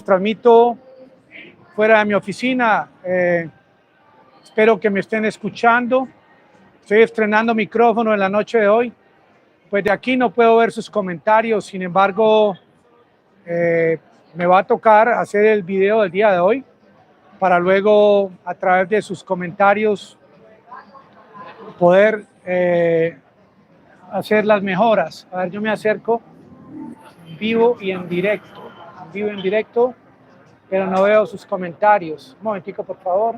Transmito fuera de mi oficina. Espero que me estén escuchando. Estoy estrenando micrófono en la noche de hoy. Pues de aquí no puedo ver sus comentarios. Sin embargo, me va a tocar hacer el video del día de hoy para luego, a través de sus comentarios, poder hacer las mejoras. A ver, yo me acerco vivo y en directo. Vivo en directo, pero no veo sus comentarios. Un momentico, por favor.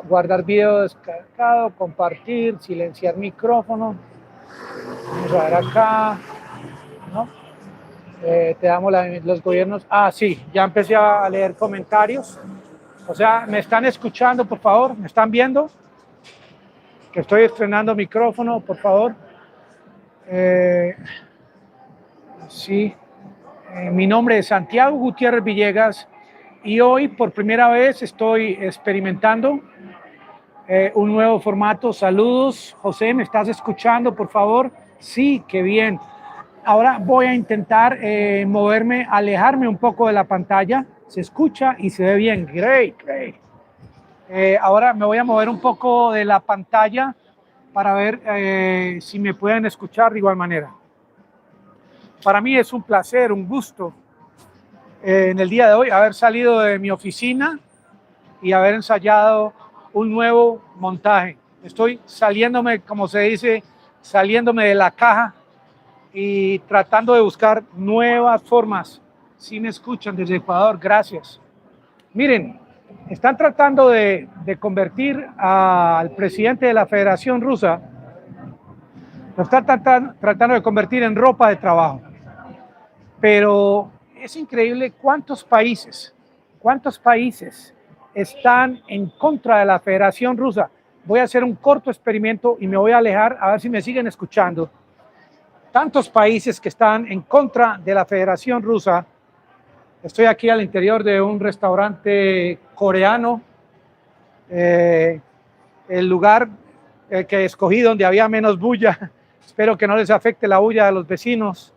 Guardar video descargado, compartir, silenciar micrófono. Vamos a ver acá, ¿no? Te damos los gobiernos. Ah, sí, ya empecé a leer comentarios. O sea, ¿me están escuchando, por favor? ¿Me están viendo? Que estoy estrenando micrófono, por favor. Sí. Mi nombre es Santiago Gutiérrez Villegas y hoy por primera vez estoy experimentando un nuevo formato. Saludos, José, ¿me estás escuchando, por favor? Sí, qué bien. Ahora voy a intentar moverme, alejarme un poco de la pantalla. Se escucha y se ve bien. Great. Ahora me voy a mover un poco de la pantalla para ver si me pueden escuchar de igual manera. Para mí es un placer, un gusto en el día de hoy haber salido de mi oficina y haber ensayado un nuevo montaje. Estoy saliéndome, como se dice, saliéndome de la caja y tratando de buscar nuevas formas. Si me escuchan desde Ecuador, gracias. Miren, están tratando de convertir al presidente de la Federación Rusa, lo están tratando de convertir en ropa de trabajo. Pero es increíble cuántos países están en contra de la Federación Rusa. Voy a hacer un corto experimento y me voy a alejar a ver si me siguen escuchando. Tantos países que están en contra de la Federación Rusa. Estoy aquí al interior de un restaurante coreano. El lugar que escogí donde había menos bulla. Espero que no les afecte la bulla de los vecinos.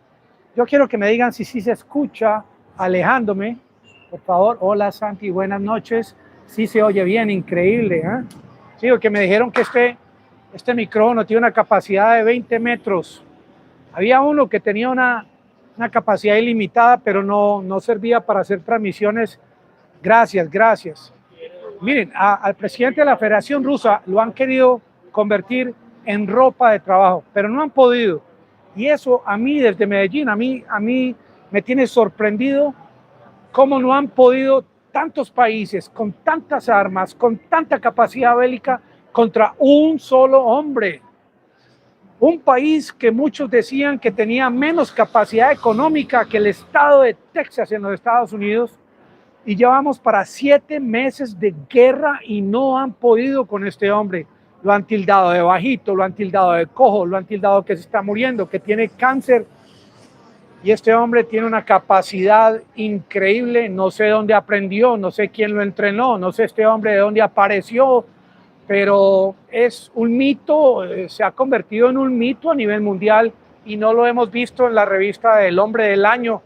Yo quiero que me digan si sí se escucha alejándome, por favor. Hola Santi, buenas noches. Sí se oye bien, increíble. ¿Eh? Sí, porque me dijeron que este micrófono tiene una capacidad de 20 metros. Había uno que tenía una capacidad ilimitada, pero no servía para hacer transmisiones. Gracias. Miren, al presidente de la Federación Rusa lo han querido convertir en ropa de trabajo, pero no han podido. Y eso a mí desde Medellín, a mí me tiene sorprendido cómo no han podido tantos países con tantas armas, con tanta capacidad bélica contra un solo hombre. Un país que muchos decían que tenía menos capacidad económica que el estado de Texas en los Estados Unidos, y llevamos para 7 meses de guerra y no han podido con este hombre. Lo han tildado de bajito, lo han tildado de cojo, lo han tildado que se está muriendo, que tiene cáncer. Y este hombre tiene una capacidad increíble. No sé dónde aprendió, no sé quién lo entrenó, no sé este hombre de dónde apareció, pero es un mito, se ha convertido en un mito a nivel mundial y no lo hemos visto en la revista del Hombre del Año,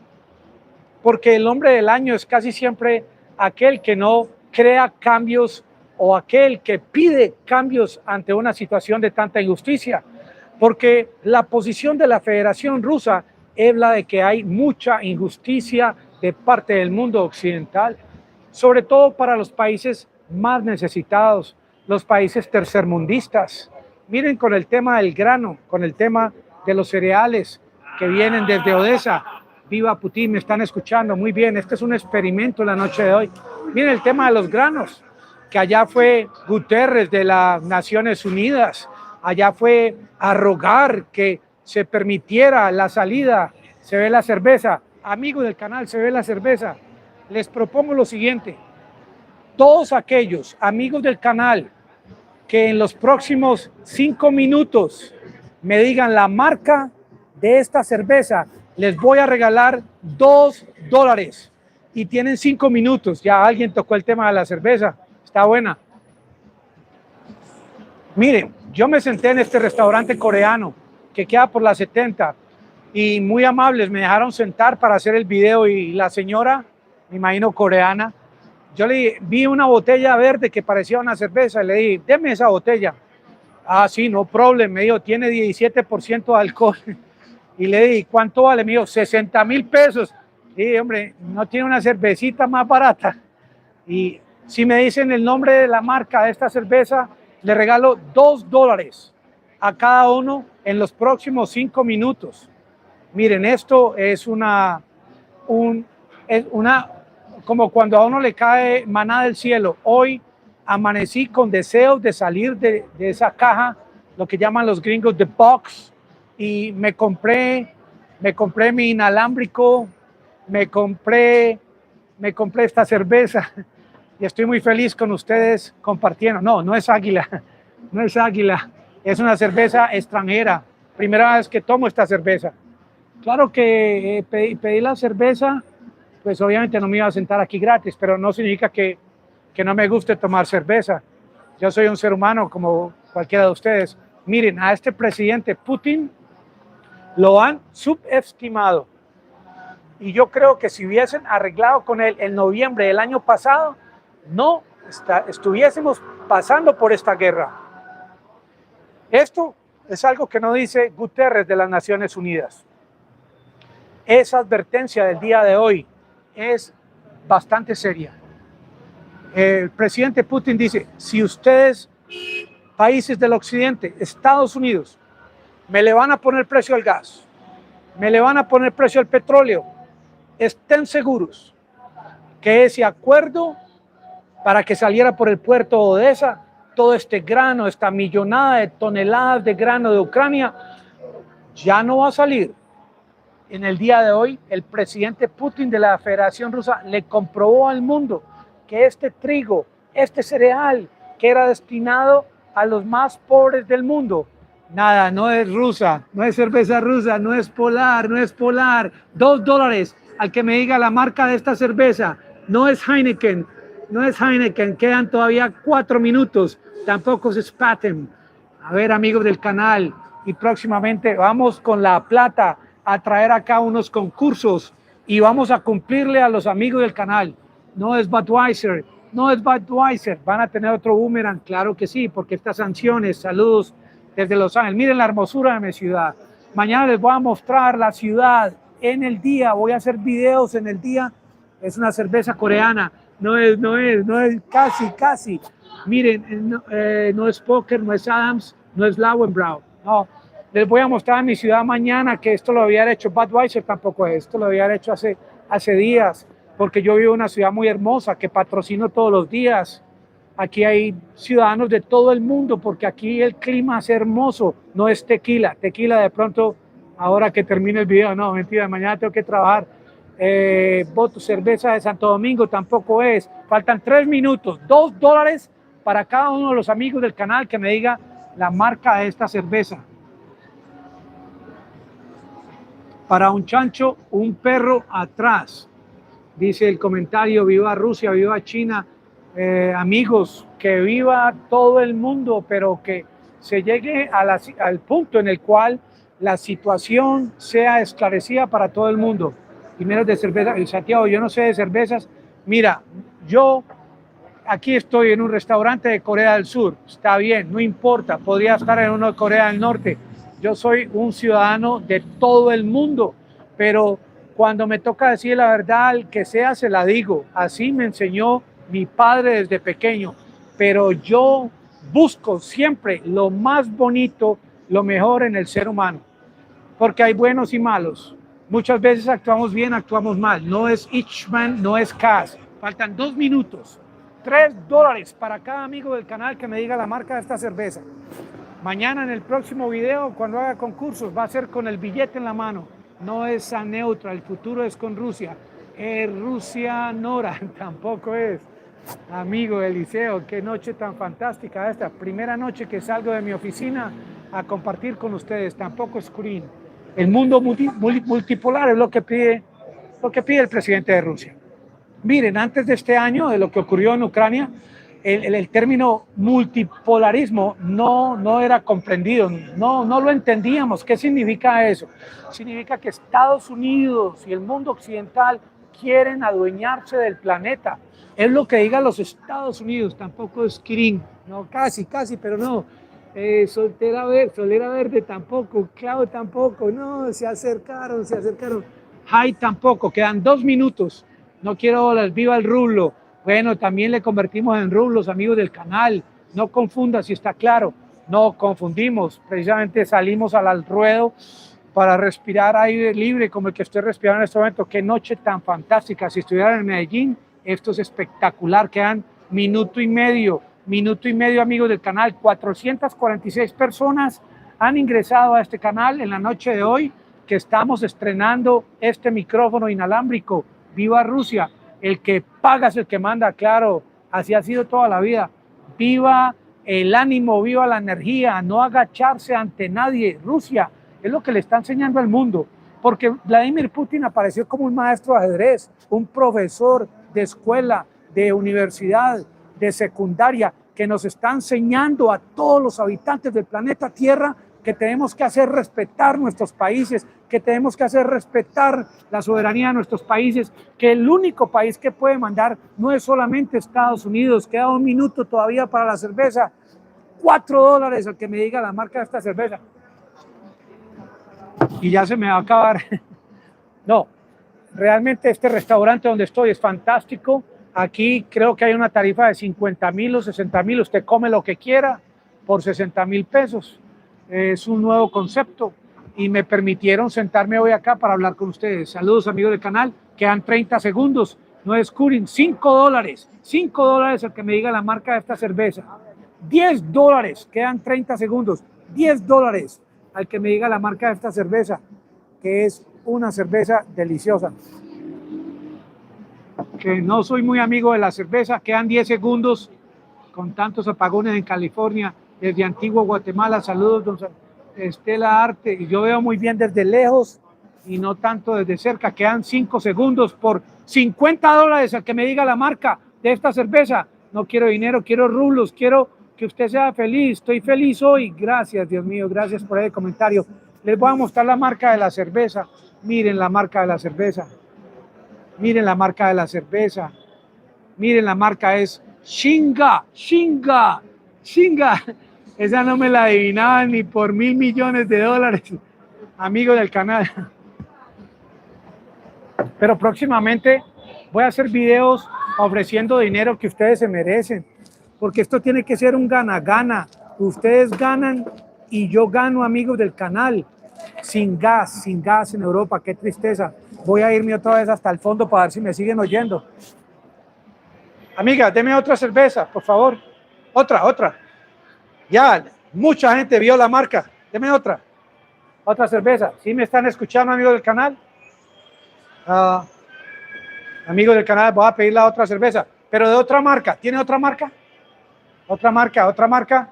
porque el hombre del año es casi siempre aquel que no crea cambios o aquel que pide cambios ante una situación de tanta injusticia, porque la posición de la Federación Rusa es la de que hay mucha injusticia de parte del mundo occidental, sobre todo para los países más necesitados, los países tercermundistas. Miren con el tema del grano, con el tema de los cereales que vienen desde Odessa. Viva Putin, me están escuchando, muy bien, este es un experimento la noche de hoy. Miren el tema de los granos, que allá fue Guterres de las Naciones Unidas, allá fue a rogar que se permitiera la salida. Se ve la cerveza, amigos del canal, se ve la cerveza. Les propongo lo siguiente, todos aquellos amigos del canal que en los próximos 5 minutos me digan la marca de esta cerveza, les voy a regalar $2 y tienen 5 minutos. Ya alguien tocó el tema de la cerveza, está buena. Miren, yo me senté en este restaurante coreano que queda por la 70 y muy amables, me dejaron sentar para hacer el video y la señora, me imagino coreana, yo le vi una botella verde que parecía una cerveza y le dije, deme esa botella. Ah, sí, no problem, me dijo, tiene 17% de alcohol. Y le dije, ¿cuánto vale? Me dijo, 60,000 pesos. Y dije, hombre, no tiene una cervecita más barata. Y si me dicen el nombre de la marca de esta cerveza, le regalo $2 a cada uno en los próximos 5 minutos. Miren, esto es como cuando a uno le cae maná del cielo. Hoy amanecí con deseos de salir de esa caja, lo que llaman los gringos the box, y me compré mi inalámbrico, me compré esta cerveza y estoy muy feliz con ustedes compartiendo. No es Águila, no es Águila, es una cerveza extranjera. Primera vez que tomo esta cerveza. Claro que pedí la cerveza, pues obviamente no me iba a sentar aquí gratis, pero no significa que no me guste tomar cerveza. Yo soy un ser humano como cualquiera de ustedes. Miren, a este presidente Putin lo han subestimado. Y yo creo que si hubiesen arreglado con él en noviembre del año pasado, no estuviésemos pasando por esta guerra. Esto es algo que no dice Guterres de las Naciones Unidas. Esa advertencia del día de hoy es bastante seria. El presidente Putin dice, si ustedes, países del occidente, Estados Unidos, me le van a poner precio al gas, me le van a poner precio al petróleo, estén seguros que ese acuerdo para que saliera por el puerto de Odessa, todo este grano, esta millonada de toneladas de grano de Ucrania, ya no va a salir. En el día de hoy, el presidente Putin de la Federación Rusa le comprobó al mundo que este trigo, este cereal que era destinado a los más pobres del mundo, nada, no es rusa, no es cerveza rusa, no es Polar, no es Polar. $2 al que me diga la marca de esta cerveza. No es Heineken, no es Heineken. Quedan todavía 4 minutos. Tampoco es Spaten. A ver, amigos del canal, y próximamente vamos con La Plata a traer acá unos concursos y vamos a cumplirle a los amigos del canal. No es Budweiser, no es Budweiser. Van a tener otro boomerang, claro que sí, porque estas sanciones. Saludos desde Los Ángeles. Miren la hermosura de mi ciudad. Mañana les voy a mostrar la ciudad en el día. Voy a hacer videos en el día. Es una cerveza coreana. No es, casi. Miren, no es Poker, no es Adams, no es Lauenbrau. No, les voy a mostrar en mi ciudad mañana que esto lo había hecho Budweiser, tampoco es. Esto lo había hecho hace días, porque yo vivo en una ciudad muy hermosa que patrocino todos los días. Aquí hay ciudadanos de todo el mundo, porque aquí el clima es hermoso, no es tequila. Tequila de pronto, ahora que termine el video, no, mentira, mañana tengo que trabajar. Voto cerveza de Santo Domingo tampoco es. Faltan 3 minutos, $2 para cada uno de los amigos del canal que me diga la marca de esta cerveza. Para un chancho, un perro atrás. Dice el comentario, viva Rusia, viva China. Amigos, que viva todo el mundo, pero que se llegue al punto en el cual la situación sea esclarecida para todo el mundo. Y menos de cerveza. Santiago, yo no sé de cervezas. Mira, yo aquí estoy en un restaurante de Corea del Sur. Está bien, no importa. Podría estar en uno de Corea del Norte. Yo soy un ciudadano de todo el mundo, pero cuando me toca decir la verdad, al que sea se la digo. Así me enseñó mi padre desde pequeño, pero yo busco siempre lo más bonito, lo mejor en el ser humano, porque hay buenos y malos. Muchas veces actuamos bien, actuamos mal. No es Ichman, no es Cas. Faltan 2 minutos. $3 para cada amigo del canal que me diga la marca de esta cerveza. Mañana en el próximo video, cuando haga concursos, va a ser con el billete en la mano. No es a neutra, el futuro es con Rusia. Rusia Nora, tampoco es. Amigo Eliseo, qué noche tan fantástica esta. Primera noche que salgo de mi oficina a compartir con ustedes. Tampoco es Kurin. El mundo multipolar es lo que pide el presidente de Rusia. Miren, antes de este año, de lo que ocurrió en Ucrania, el término multipolarismo no era comprendido, no lo entendíamos. ¿Qué significa eso? Significa que Estados Unidos y el mundo occidental quieren adueñarse del planeta. Es lo que digan los Estados Unidos, tampoco es Kirin, no, casi, pero no. Solera Verde tampoco, Clau tampoco, no, se acercaron. Jai tampoco, quedan 2 minutos. No quiero las viva el rublo. Bueno, también le convertimos en rublos, amigos del canal. No confunda, si está claro. No confundimos. Precisamente salimos al ruedo para respirar aire libre como el que estoy respirando en este momento. Qué noche tan fantástica. Si estuviera en Medellín, esto es espectacular. Quedan minuto y medio, amigos del canal. 446 personas han ingresado a este canal en la noche de hoy, que estamos estrenando este micrófono inalámbrico. ¡Viva Rusia! El que paga es el que manda, claro, así ha sido toda la vida. Viva el ánimo, viva la energía, no agacharse ante nadie. Rusia es lo que le está enseñando al mundo, porque Vladimir Putin apareció como un maestro de ajedrez, un profesor de escuela, de universidad, de secundaria, que nos está enseñando a todos los habitantes del planeta Tierra que tenemos que hacer respetar nuestros países, que tenemos que hacer respetar la soberanía de nuestros países, que el único país que puede mandar no es solamente Estados Unidos. Queda 1 minuto todavía para la cerveza. $4 al que me diga la marca de esta cerveza. Y ya se me va a acabar. No, realmente este restaurante donde estoy es fantástico. Aquí creo que hay una tarifa de 50,000 o 60,000. Usted come lo que quiera por 60,000 pesos. Es un nuevo concepto y me permitieron sentarme hoy acá para hablar con ustedes. Saludos, amigos del canal. Quedan 30 segundos. No descubren. $5. $5 al que me diga la marca de esta cerveza. $10. Quedan 30 segundos. $10 al que me diga la marca de esta cerveza, que es una cerveza deliciosa. Que no soy muy amigo de la cerveza. Quedan 10 segundos con tantos apagones en California. Desde Antigua Guatemala, saludos, don Estela Arte. Y yo veo muy bien desde lejos y no tanto desde cerca. Quedan 5 segundos por $50 al que me diga la marca de esta cerveza. No quiero dinero, quiero rublos, quiero que usted sea feliz. Estoy feliz hoy. Gracias, Dios mío, gracias por el comentario. Les voy a mostrar la marca de la cerveza. Miren la marca de la cerveza. Miren la marca de la cerveza. Miren, la marca es Shinga. Esa no me la adivinaban ni por $1,000 millones, amigos del canal. Pero próximamente voy a hacer videos ofreciendo dinero que ustedes se merecen, porque esto tiene que ser un gana-gana. Ustedes ganan y yo gano, amigos del canal. Sin gas en Europa, qué tristeza. Voy a irme otra vez hasta el fondo para ver si me siguen oyendo. Amiga, deme otra cerveza, por favor. Otra. Ya, mucha gente vio la marca. Deme otra cerveza. ¿Sí me están escuchando, amigos del canal? Amigos del canal, voy a pedir la otra cerveza, pero de otra marca. ¿Tiene otra marca? Otra marca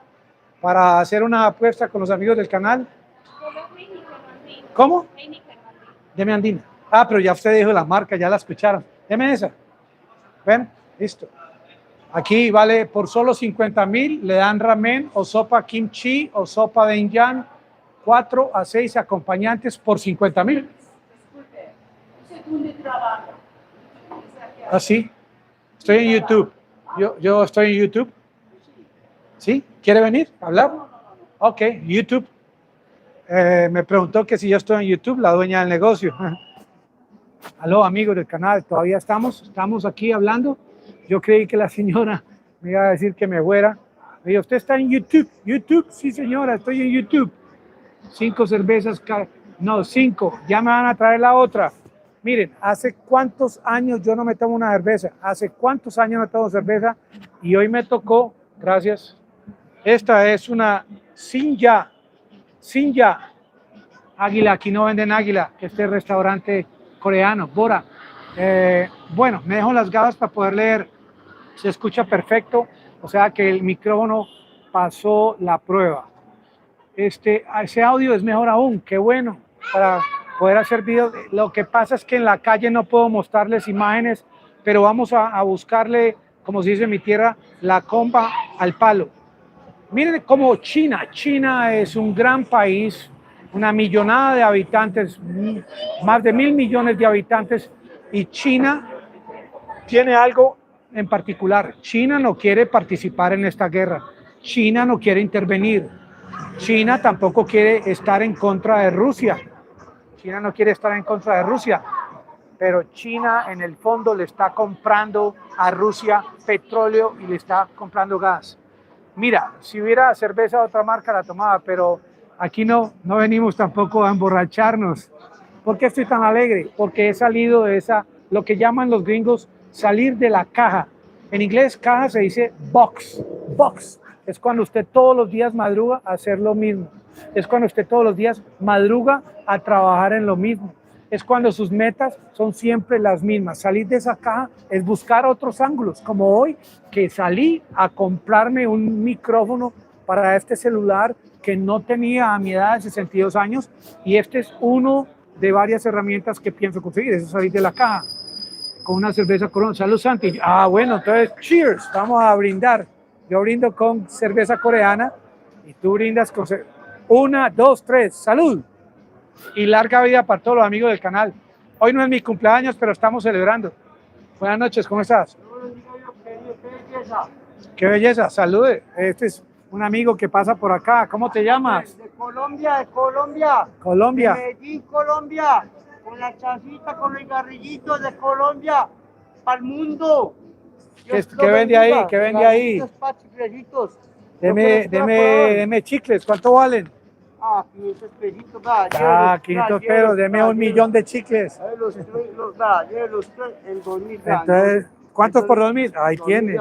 para hacer una apuesta con los amigos del canal. ¿Cómo? Deme Andina. Pero ya usted dijo la marca, ya la escucharon. Deme esa. Ven, listo. Aquí vale por solo 50,000, le dan ramen o sopa kimchi o sopa de inyan, 4 a 6 acompañantes por 50,000. ¿Sí? Estoy en YouTube. Yo estoy en YouTube. ¿Sí? ¿Quiere venir a hablar? Ok, YouTube. Me preguntó que si yo estoy en YouTube, la dueña del negocio. Aló, amigos del canal, todavía estamos aquí hablando. Yo creí que la señora me iba a decir que me fuera. Me dijo, ¿usted está en YouTube? ¿YouTube? Sí, señora, estoy en YouTube. 5 cervezas, no, 5. Ya me van a traer la otra. Miren, ¿hace cuántos años yo no me tomo una cerveza? ¿Hace cuántos años no tomo cerveza? Y hoy me tocó, gracias. Esta es una Sinja Águila. Aquí no venden águila, este restaurante coreano, Bora. Bueno, me dejo las gafas para poder leer. Se escucha perfecto, o sea que el micrófono pasó la prueba. Ese audio es mejor aún, qué bueno, para poder hacer videos. Lo que pasa es que en la calle no puedo mostrarles imágenes, pero vamos a buscarle como se dice en mi tierra, la comba al palo. Miren cómo China es un gran país, una millonada de habitantes, más de 1.000 millones de habitantes, y China tiene algo en particular. China no quiere participar en esta guerra. China no quiere intervenir. China tampoco quiere estar en contra de Rusia. China no quiere estar en contra de Rusia, pero China en el fondo le está comprando a Rusia petróleo y le está comprando gas. Mira, si hubiera cerveza de otra marca la tomaba, pero aquí no venimos tampoco a emborracharnos. ¿Por qué estoy tan alegre? Porque he salido de esa, lo que llaman los gringos, salir de la caja. En inglés, caja se dice box. Box es cuando usted todos los días madruga a hacer lo mismo. Es cuando usted todos los días madruga a trabajar en lo mismo. Es cuando sus metas son siempre las mismas. Salir de esa caja es buscar otros ángulos, como hoy que salí a comprarme un micrófono para este celular que no tenía a mi edad de 62 años, y este es uno de varias herramientas que pienso conseguir, es salir de la caja con una cerveza Corona. Salud, Santi. Bueno, entonces, cheers, vamos a brindar. Yo brindo con cerveza coreana y tú brindas con 1, 2, 3, salud. Y larga vida para todos los amigos del canal. Hoy no es mi cumpleaños, pero estamos celebrando. Buenas noches, ¿cómo estás? Qué belleza, salude. Este es un amigo que pasa por acá. ¿Cómo te llamas? De Colombia, de Colombia. Colombia. De Medellín, Colombia. Con la chancita, con el garrillito de Colombia. Para el mundo. ¿Qué vende ahí? ¿Qué vende ahí? Deme chicles. ¿Cuánto valen? 500 pesitos, va. 500 pesos. Deme 1.000.000 de chicles. Entonces, ¿cuántos por 2.000? Ahí tiene.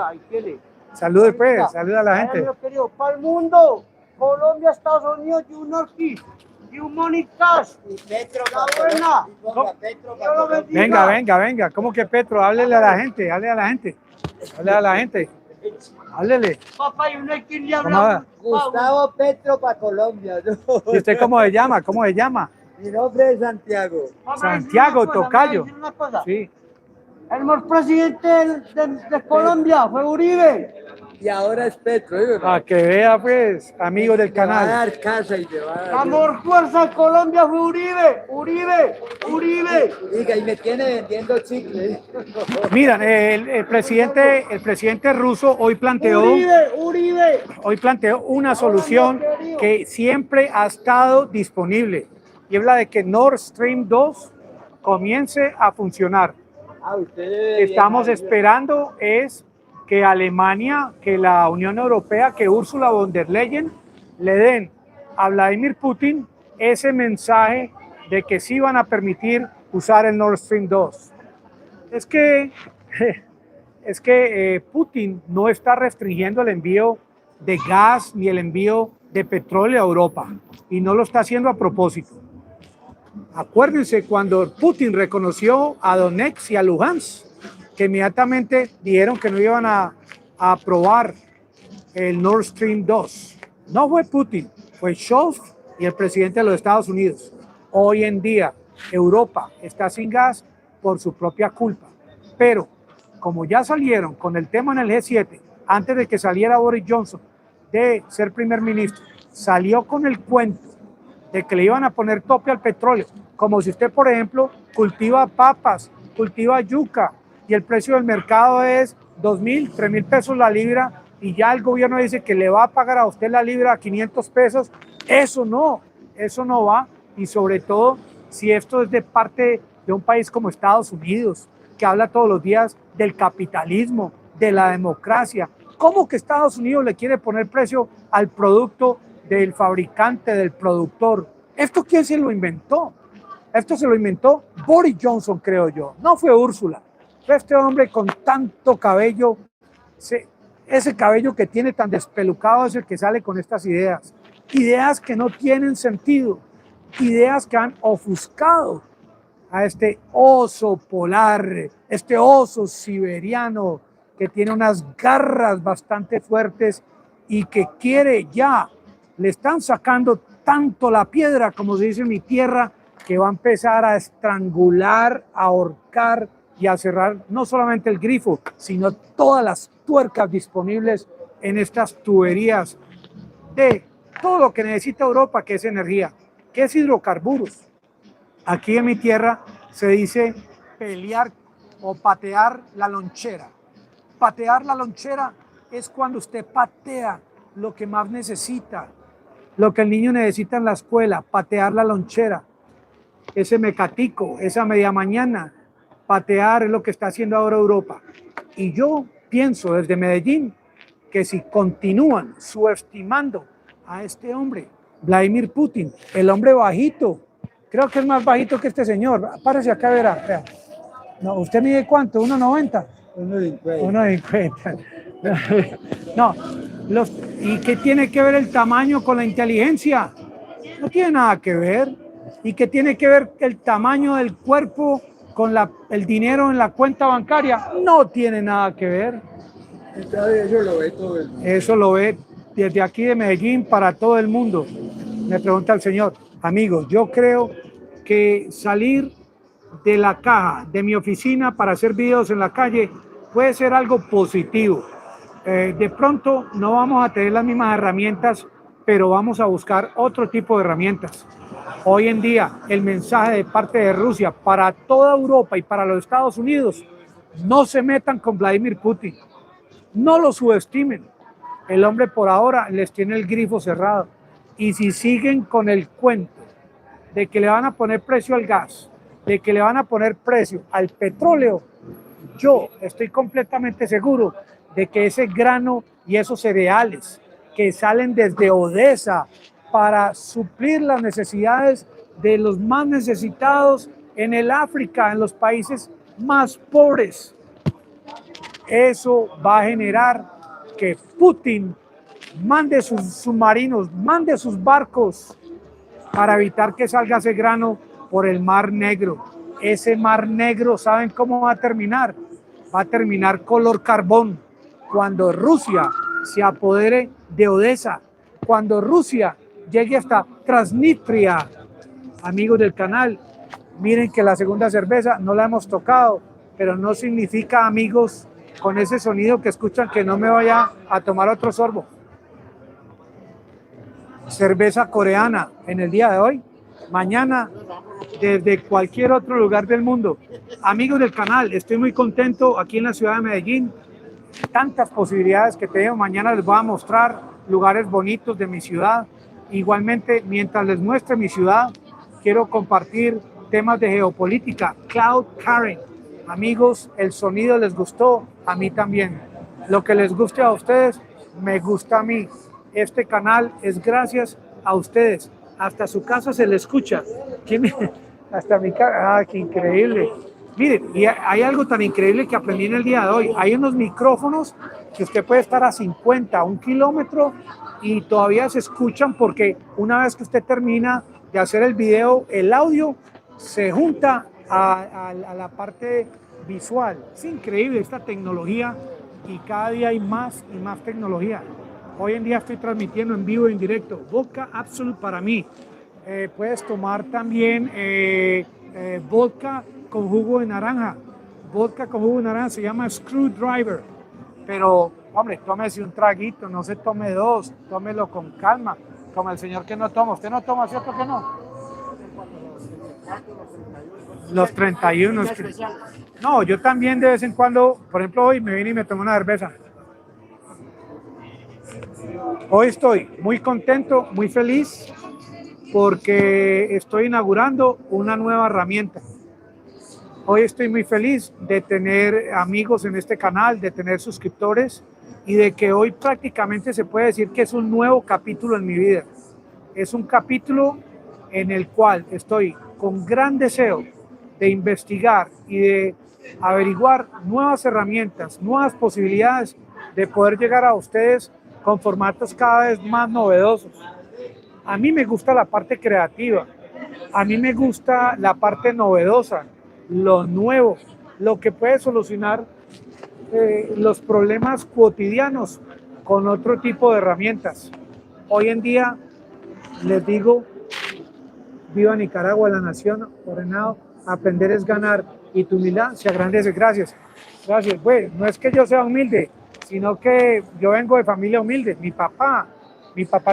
Salude pues, saluda a la gente. Para el mundo. Colombia, Estados Unidos, y un Ortiz. Y un Money Cash. Y Petro, la buena. Venga. ¿Cómo que Petro? Háblele a la gente, Háblele. Papá, y uno aquí le habla. Gustavo Petro para Colombia. ¿No? ¿Y usted cómo se llama? Mi nombre es Santiago. Papá, Santiago Tocayo. Sí. El mejor presidente de Colombia fue Uribe. Y ahora es Petro. ¿Sí? Para que vea, pues, amigos del Le va a canal. dar casa y le va a dar... La mejor fuerza de Colombia fue Uribe. Diga, y me tiene vendiendo chicles. Miren, el presidente ruso hoy planteó una solución que siempre ha estado disponible, y habla de que Nord Stream 2 comience a funcionar. Estamos esperando es que Alemania, que la Unión Europea, que Ursula von der Leyen le den a Vladimir Putin ese mensaje de que sí van a permitir usar el Nord Stream 2. Es que Putin no está restringiendo el envío de gas ni el envío de petróleo a Europa, y no lo está haciendo a propósito. Acuérdense cuando Putin reconoció a Donetsk y a Luhansk, que inmediatamente dijeron que no iban a aprobar el Nord Stream 2. No fue Putin, fue Scholz y el presidente de los Estados Unidos. Hoy en día Europa está sin gas por su propia culpa, pero como ya salieron con el tema en el G7, antes de que saliera Boris Johnson de ser primer ministro, salió con el cuento de que le iban a poner tope al petróleo, como si usted, por ejemplo, cultiva papas, cultiva yuca, y el precio del mercado es 2.000, 3.000 pesos la libra, y ya el gobierno dice que le va a pagar a usted la libra a 500 pesos. Eso no va, y sobre todo si esto es de parte de un país como Estados Unidos, que habla todos los días del capitalismo, de la democracia. ¿Cómo que Estados Unidos le quiere poner precio al producto del fabricante, del productor? ¿Esto quién se lo inventó? Esto se lo inventó Boris Johnson, creo yo. No fue Úrsula. Fue este hombre con tanto cabello, ese cabello que tiene tan despelucado es el que sale con estas ideas. Ideas que no tienen sentido. Ideas que han ofuscado a este oso polar, este oso siberiano que tiene unas garras bastante fuertes y que quiere ya, le están sacando tanto la piedra, como se dice en mi tierra, que va a empezar a estrangular, a ahorcar y a cerrar no solamente el grifo, sino todas las tuercas disponibles en estas tuberías de todo lo que necesita Europa, que es energía, que es hidrocarburos. Aquí en mi tierra se dice pelear o patear la lonchera. Patear la lonchera es cuando usted patea lo que más necesita, lo que el niño necesita en la escuela, patear la lonchera. Ese mecatico, esa media mañana, patear es lo que está haciendo ahora Europa. Y yo pienso desde Medellín que si continúan subestimando a este hombre, Vladimir Putin, el hombre bajito, creo que es más bajito que este señor, párese acá, verá, vea. No, ¿usted mide cuánto? ¿1,90? 1,50. No, ¿y qué tiene que ver el tamaño con la inteligencia? No tiene nada que ver. ¿Y qué tiene que ver el tamaño del cuerpo con el dinero en la cuenta bancaria? No tiene nada que ver. Eso lo ve todo el mundo. Eso lo ve desde aquí de Medellín para todo el mundo. Me pregunta el señor, amigos, yo creo que salir de la caja de mi oficina para hacer videos en la calle puede ser algo positivo. De pronto no vamos a tener las mismas herramientas, pero vamos a buscar otro tipo de herramientas. Hoy en día el mensaje de parte de Rusia para toda Europa y para los Estados Unidos: no se metan con Vladimir Putin, no lo subestimen. El hombre por ahora les tiene el grifo cerrado, y si siguen con el cuento de que le van a poner precio al gas, de que le van a poner precio al petróleo, yo estoy completamente seguro de que ese grano y esos cereales que salen desde Odessa para suplir las necesidades de los más necesitados en el África, en los países más pobres, eso va a generar que Putin mande sus submarinos, mande sus barcos para evitar que salga ese grano por el Mar Negro. Ese Mar Negro, ¿saben cómo va a terminar? Va a terminar color carbón. Cuando Rusia se apodere de Odessa, cuando Rusia llegue hasta Transnistria. Amigos del canal, miren que la segunda cerveza no la hemos tocado, pero no significa, amigos, con ese sonido que escuchan, que no me vaya a tomar otro sorbo. Cerveza coreana en el día de hoy, mañana desde cualquier otro lugar del mundo. Amigos del canal, estoy muy contento aquí en la ciudad de Medellín. Tantas posibilidades que tengo. Mañana les voy a mostrar lugares bonitos de mi ciudad. Igualmente, mientras les muestre mi ciudad, quiero compartir temas de geopolítica. Cloud Karen. Amigos, el sonido les gustó, a mí también. Lo que les guste a ustedes, me gusta a mí. Este canal es gracias a ustedes. Hasta su casa se le escucha. Hasta mi casa. ¡Ah, qué increíble! Miren, y hay algo tan increíble que aprendí en el día de hoy. Hay unos micrófonos que usted puede estar a 50, 1 kilómetro, y todavía se escuchan, porque una vez que usted termina de hacer el video, el audio se junta a la parte visual. Es increíble esta tecnología, y cada día hay más y más tecnología. Hoy en día estoy transmitiendo en vivo, en directo. Vodka Absolut para mí. Puedes tomar también vodka con jugo de naranja. Vodka con jugo de naranja se llama Screwdriver. Pero, hombre, tómese un traguito, no se tome 2, tómelo con calma, como el señor que no toma. ¿Usted no toma, cierto que no? Los 31. No, yo también de vez en cuando, por ejemplo, hoy me vine y me tomé una cerveza. Hoy estoy muy contento, muy feliz, porque estoy inaugurando una nueva herramienta. Hoy estoy muy feliz de tener amigos en este canal, de tener suscriptores, y de que hoy prácticamente se puede decir que es un nuevo capítulo en mi vida. Es un capítulo en el cual estoy con gran deseo de investigar y de averiguar nuevas herramientas, nuevas posibilidades de poder llegar a ustedes con formatos cada vez más novedosos. A mí me gusta la parte creativa, a mí me gusta la parte novedosa, lo nuevo, lo que puede solucionar los problemas cotidianos con otro tipo de herramientas. Hoy en día, les digo, viva Nicaragua, la nación, ordenado, aprender es ganar. y tu humildad se agrandece. Gracias. Gracias. Pues no es que yo sea humilde, sino que yo vengo de familia humilde. Mi papá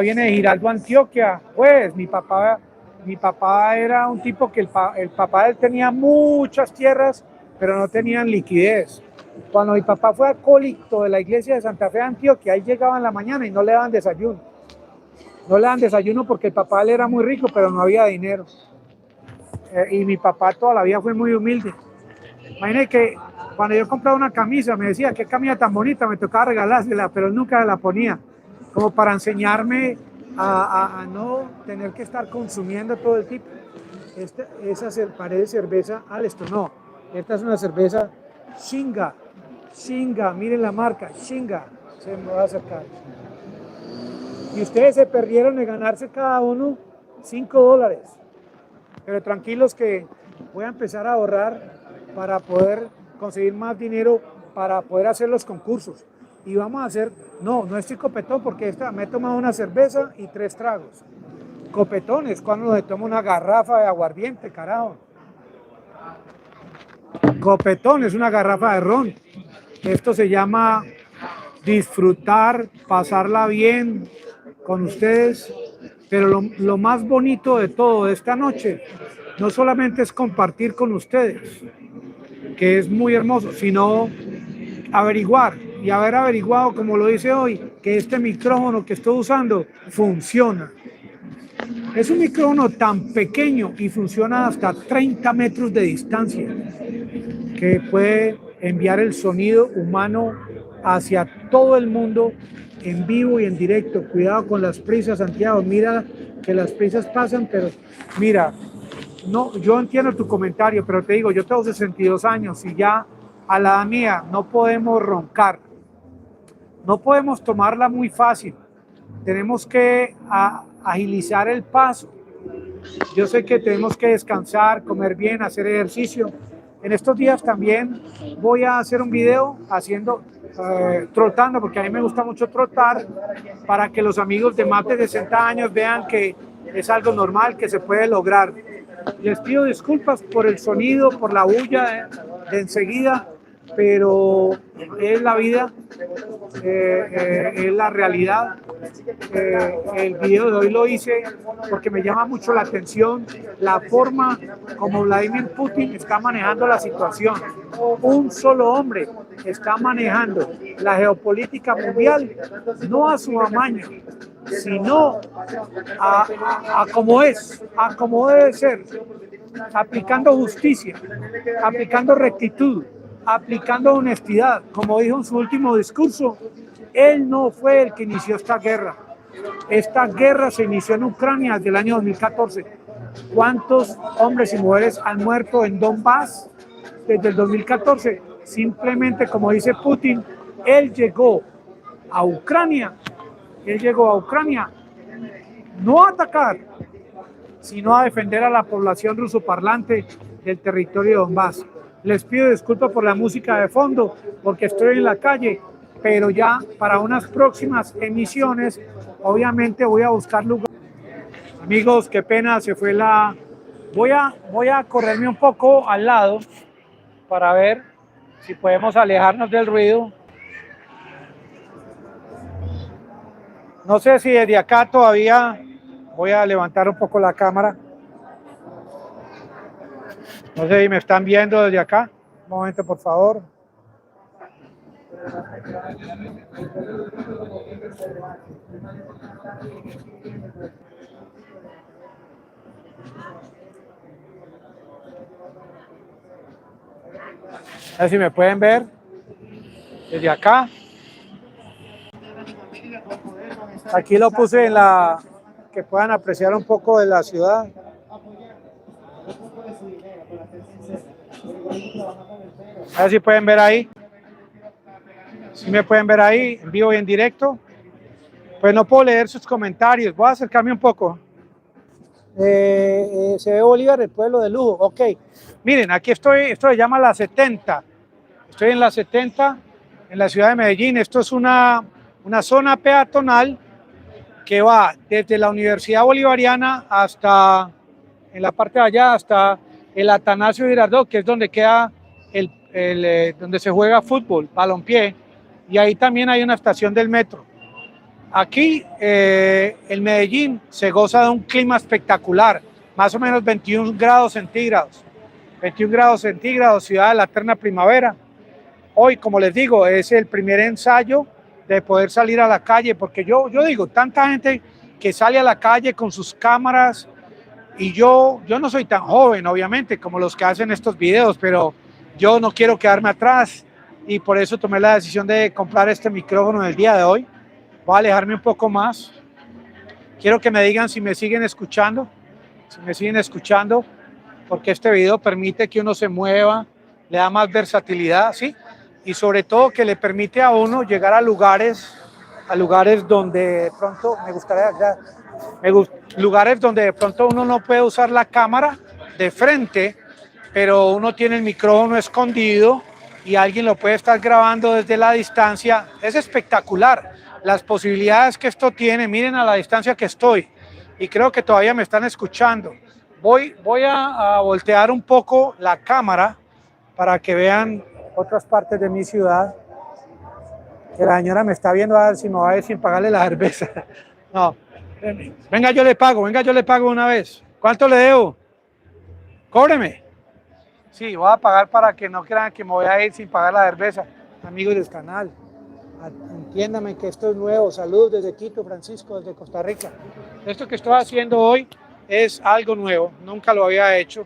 viene de Giraldo, Antioquia. Pues mi papá era un tipo que el papá de él tenía muchas tierras, pero no tenían liquidez. Cuando mi papá fue acólito de la iglesia de Santa Fe de Antioquia, ahí llegaba en la mañana y no le daban desayuno. No le daban desayuno porque el papá él era muy rico, pero no había dinero. Y mi papá toda la vida fue muy humilde. Imagínate que cuando yo compraba una camisa, me decía, qué camisa tan bonita, me tocaba regalársela, pero él nunca la ponía, como para enseñarme a no tener que estar consumiendo todo el tipo. Esa parece cerveza Alstom, no, esta es una cerveza Shinga, miren la marca, Shinga, se me va a acercar. Y ustedes se perdieron de ganarse cada uno $5. Pero tranquilos que voy a empezar a ahorrar para poder conseguir más dinero para poder hacer los concursos. Y vamos a hacer, no estoy copetón porque me he tomado una cerveza y 3 tragos. Copetón es cuando se toma una garrafa de aguardiente, carajo. Copetón es una garrafa de ron. Esto se llama disfrutar, pasarla bien con ustedes. Pero lo más bonito de todo de esta noche no solamente es compartir con ustedes, que es muy hermoso, sino averiguar y haber averiguado, como lo dice hoy, que este micrófono que estoy usando funciona. Es un micrófono tan pequeño y funciona hasta 30 metros de distancia, que puede enviar el sonido humano hacia todo el mundo en vivo y en directo. Cuidado con las prisas, Santiago. Mira que las prisas pasan, pero mira, no, yo entiendo tu comentario, pero te digo, yo tengo 62 años y ya a la edad mía no podemos roncar, no podemos tomarla muy fácil. Tenemos que agilizar el paso. Yo sé que tenemos que descansar, comer bien, hacer ejercicio. En estos días también voy a hacer un video trotando, porque a mí me gusta mucho trotar, para que los amigos de más de 60 años vean que es algo normal, que se puede lograr. Les pido disculpas por el sonido, por la bulla de enseguida, pero es la vida, es la realidad. El video de hoy lo hice porque me llama mucho la atención la forma como Vladimir Putin está manejando la situación. Un solo hombre está manejando la geopolítica mundial, no a su amaño, sino a como es, a como debe ser, aplicando justicia, aplicando rectitud, aplicando honestidad. Como dijo en su último discurso, él no fue el que inició esta guerra. Esta guerra se inició en Ucrania desde el año 2014. ¿Cuántos hombres y mujeres han muerto en Donbass desde el 2014? Simplemente, como dice Putin, él llegó a Ucrania no a atacar, sino a defender a la población rusoparlante del territorio de Donbass. Les pido disculpas por la música de fondo, porque estoy en la calle, pero ya para unas próximas emisiones, obviamente voy a buscar lugar. Amigos, qué pena, se fue la... Voy a correrme un poco al lado para ver si podemos alejarnos del ruido. No sé si desde acá todavía voy a levantar un poco la cámara. No sé si me están viendo desde acá. Un momento, por favor. A ver si me pueden ver desde acá. Aquí lo puse en que puedan apreciar un poco de la ciudad. A ver si pueden ver ahí. Si me pueden ver ahí en vivo y en directo. Pues no puedo leer sus comentarios. Voy a acercarme un poco. Se ve Bolívar, el pueblo de lujo. Ok. Miren, aquí estoy. Esto se llama La 70. Estoy en La 70, en la ciudad de Medellín. Esto es una zona peatonal que va desde la Universidad Bolivariana hasta, en la parte de allá, hasta el Atanasio Girardot, que es donde queda donde se juega fútbol, balompié, y ahí también hay una estación del metro. Aquí en Medellín se goza de un clima espectacular, más o menos 21 grados centígrados. 21 grados centígrados, ciudad de la eterna primavera. Hoy, como les digo, es el primer ensayo de poder salir a la calle, porque yo digo, tanta gente que sale a la calle con sus cámaras, y yo no soy tan joven, obviamente, como los que hacen estos videos, pero yo no quiero quedarme atrás, y por eso tomé la decisión de comprar este micrófono en el día de hoy. Voy a alejarme un poco más. Quiero que me digan si me siguen escuchando, porque este video permite que uno se mueva, le da más versatilidad, ¿sí? Y sobre todo que le permite a uno llegar a lugares donde de pronto lugares donde de pronto uno no puede usar la cámara de frente, pero uno tiene el micrófono escondido y alguien lo puede estar grabando desde la distancia. Es espectacular las posibilidades que esto tiene. Miren a la distancia que estoy y creo que todavía me están escuchando. Voy a voltear un poco la cámara para que vean otras partes de mi ciudad. Que la señora me está viendo a ver si me va a ir sin pagarle la cerveza. No, venga yo le pago una vez. ¿Cuánto le debo? Cóbreme. Sí, voy a pagar para que no crean que me voy a ir sin pagar la cerveza. Amigos del canal, entiéndame que esto es nuevo. Saludos desde Quito, Francisco, desde Costa Rica. Esto que estoy haciendo hoy es algo nuevo, nunca lo había hecho.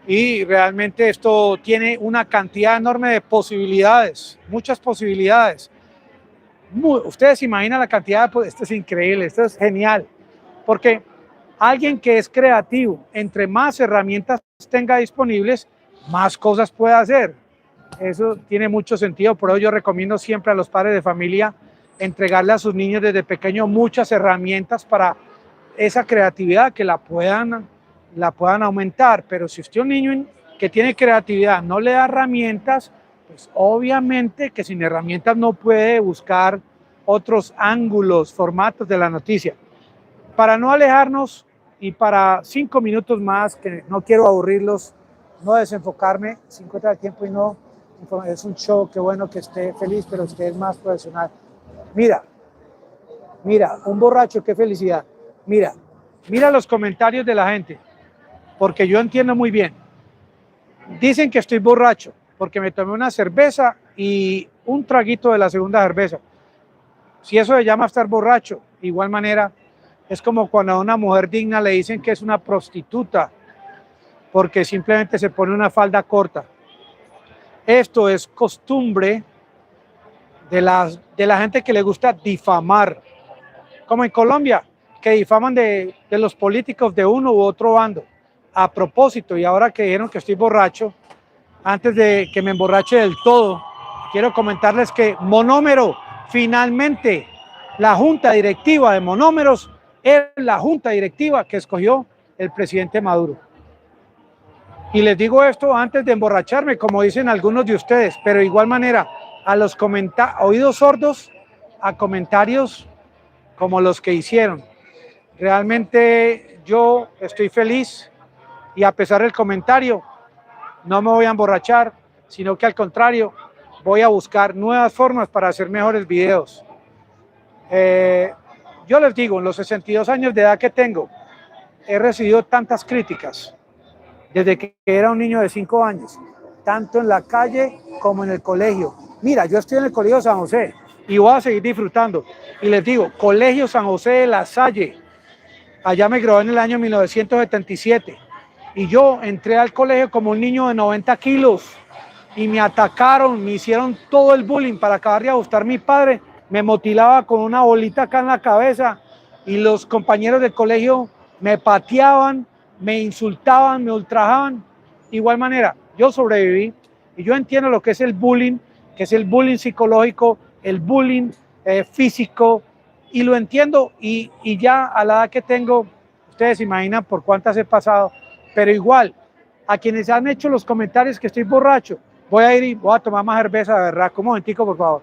Y realmente esto tiene una cantidad enorme de posibilidades, muchas posibilidades. Ustedes se imaginan la cantidad, pues esto es increíble, esto es genial, porque alguien que es creativo, entre más herramientas tenga disponibles, más cosas puede hacer. Eso tiene mucho sentido, por eso yo recomiendo siempre a los padres de familia entregarle a sus niños desde pequeños muchas herramientas para esa creatividad, que la puedan aumentar. Pero si usted es un niño que tiene creatividad no le da herramientas, pues obviamente que sin herramientas no puede buscar otros ángulos, formatos de la noticia. Para no alejarnos y para 5 minutos más, que no quiero aburrirlos, no desenfocarme, 50 del tiempo y no, es un show, qué bueno que esté feliz, pero usted es más profesional. Mira, un borracho, qué felicidad. Mira los comentarios de la gente, porque yo entiendo muy bien. Dicen que estoy borracho porque me tomé una cerveza y un traguito de la segunda cerveza. Si eso se llama estar borracho, de igual manera es como cuando a una mujer digna le dicen que es una prostituta porque simplemente se pone una falda corta. Esto es costumbre de la gente que le gusta difamar, como en Colombia, que difaman de los políticos de uno u otro bando. A propósito, y ahora que dijeron que estoy borracho, antes de que me emborrache del todo, quiero comentarles que Monómero, finalmente, la junta directiva de Monómeros es la junta directiva que escogió el presidente Maduro. Y les digo esto antes de emborracharme, como dicen algunos de ustedes, pero de igual manera, a los oídos sordos a comentarios como los que hicieron. Realmente yo estoy feliz y a pesar del comentario, no me voy a emborrachar, sino que al contrario, voy a buscar nuevas formas para hacer mejores videos. Yo les digo, en los 62 años de edad que tengo, he recibido tantas críticas desde que era un niño de 5 años, tanto en la calle como en el colegio. Mira, yo estoy en el Colegio San José y voy a seguir disfrutando. Y les digo, Colegio San José de La Salle, allá me gradué en el año 1977. Y yo entré al colegio como un niño de 90 kilos y me atacaron, me hicieron todo el bullying para acabar de ajustar. Mi padre me motilaba con una bolita acá en la cabeza y los compañeros del colegio me pateaban, me insultaban, me ultrajaban. De igual manera, yo sobreviví y yo entiendo lo que es el bullying, que es el bullying psicológico, el bullying físico, y lo entiendo y ya a la edad que tengo, ustedes se imaginan por cuántas he pasado, pero igual, a quienes han hecho los comentarios que estoy borracho, voy a ir y voy a tomar más cerveza, de verdad. Un momentico, por favor.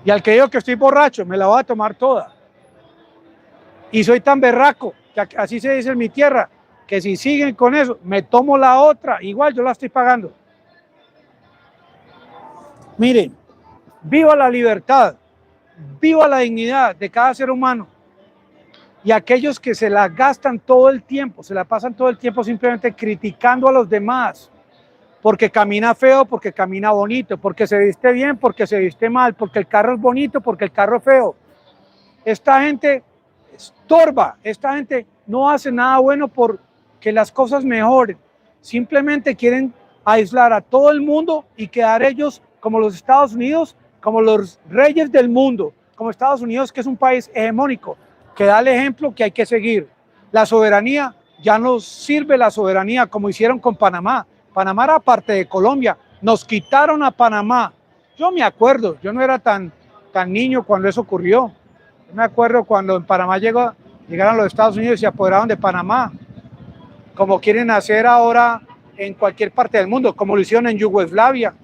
Y al que digo que estoy borracho, me la voy a tomar toda. Y soy tan berraco, que así se dice en mi tierra, que si siguen con eso, me tomo la otra, igual yo la estoy pagando. Miren, viva la libertad, viva la dignidad de cada ser humano. Y aquellos que se la gastan todo el tiempo, se la pasan todo el tiempo simplemente criticando a los demás, porque camina feo, porque camina bonito, porque se viste bien, porque se viste mal, porque el carro es bonito, porque el carro es feo. Esta gente estorba, esta gente no hace nada bueno por que las cosas mejoren. Simplemente quieren aislar a todo el mundo y quedar ellos como los Estados Unidos, como los reyes del mundo, como Estados Unidos, que es un país hegemónico, que da el ejemplo que hay que seguir. La soberanía, ya nos sirve la soberanía como hicieron con Panamá. Panamá era parte de Colombia, nos quitaron a Panamá. Yo me acuerdo, yo no era tan niño cuando eso ocurrió. Yo me acuerdo cuando en Panamá llegaron los Estados Unidos y se apoderaron de Panamá, como quieren hacer ahora en cualquier parte del mundo, como lo hicieron en Yugoslavia,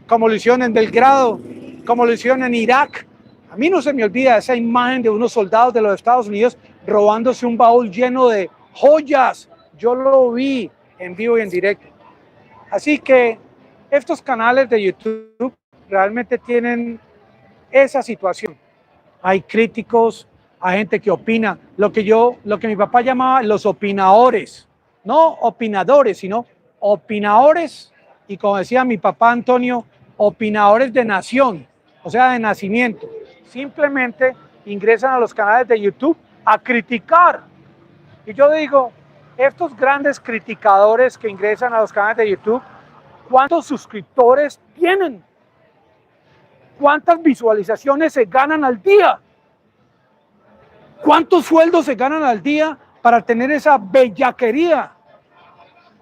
como lo hicieron en Belgrado, como lo hicieron en Irak. A mí no se me olvida esa imagen de unos soldados de los Estados Unidos robándose un baúl lleno de joyas. Yo lo vi en vivo y en directo. Así que estos canales de YouTube realmente tienen esa situación. Hay críticos, hay gente que opina, lo que mi papá llamaba los opinadores, no opinadores, sino opinadores, y como decía mi papá Antonio, opinadores de nación, o sea, de nacimiento. Simplemente ingresan a los canales de YouTube a criticar. Y yo digo, estos grandes criticadores que ingresan a los canales de YouTube, ¿cuántos suscriptores tienen? ¿Cuántas visualizaciones se ganan al día? ¿Cuántos sueldos se ganan al día para tener esa bellaquería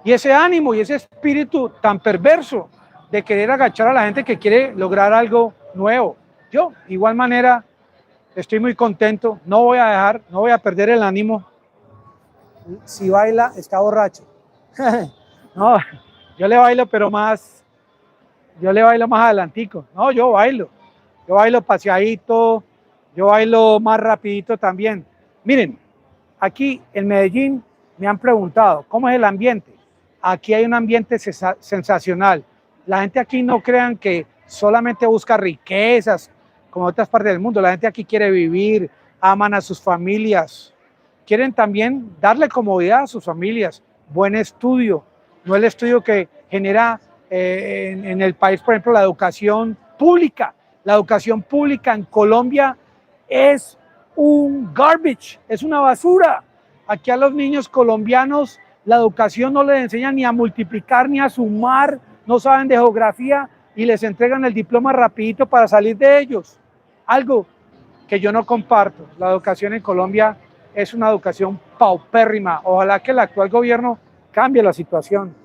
y ese ánimo y ese espíritu tan perverso de querer agachar a la gente que quiere lograr algo nuevo? Yo, de igual manera, estoy muy contento, no voy a perder el ánimo. Si baila, está borracho. No, yo le bailo, pero más, yo le bailo más adelantico. No, yo bailo paseadito, yo bailo más rapidito también. Miren, aquí en Medellín me han preguntado, ¿cómo es el ambiente? Aquí hay un ambiente sensacional. La gente aquí no crean que solamente busca riquezas, como en otras partes del mundo. La gente aquí quiere vivir, aman a sus familias, quieren también darle comodidad a sus familias, buen estudio, no el estudio que genera en el país, por ejemplo, la educación pública. La educación pública en Colombia es un garbage, es una basura. Aquí a los niños colombianos la educación no les enseña ni a multiplicar ni a sumar, no saben de geografía y les entregan el diploma rapidito para salir de ellos. Algo que yo no comparto. La educación en Colombia es una educación paupérrima. Ojalá que el actual gobierno cambie la situación.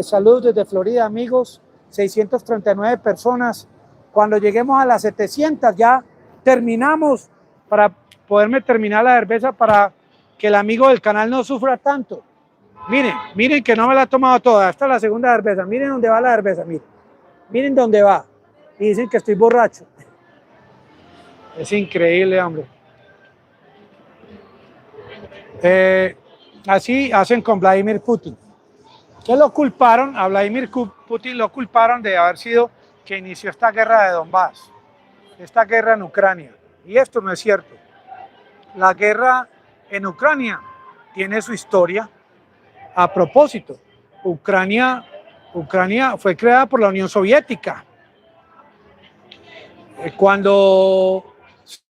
Saludos desde Florida, amigos. 639 personas. Cuando lleguemos a las 700 ya terminamos, para poderme terminar la cerveza, para que el amigo del canal no sufra tanto. Miren que no me la he tomado toda. Esta es la segunda cerveza. Miren dónde va la cerveza. Miren dónde va. Y dicen que estoy borracho. Es increíble, hombre. Así hacen con Vladimir Putin. ¿Qué lo culparon? A Vladimir Putin lo culparon de haber sido que inició esta guerra de Donbass, esta guerra en Ucrania. Y esto no es cierto. La guerra en Ucrania tiene su historia. A propósito, Ucrania fue creada por la Unión Soviética. Cuando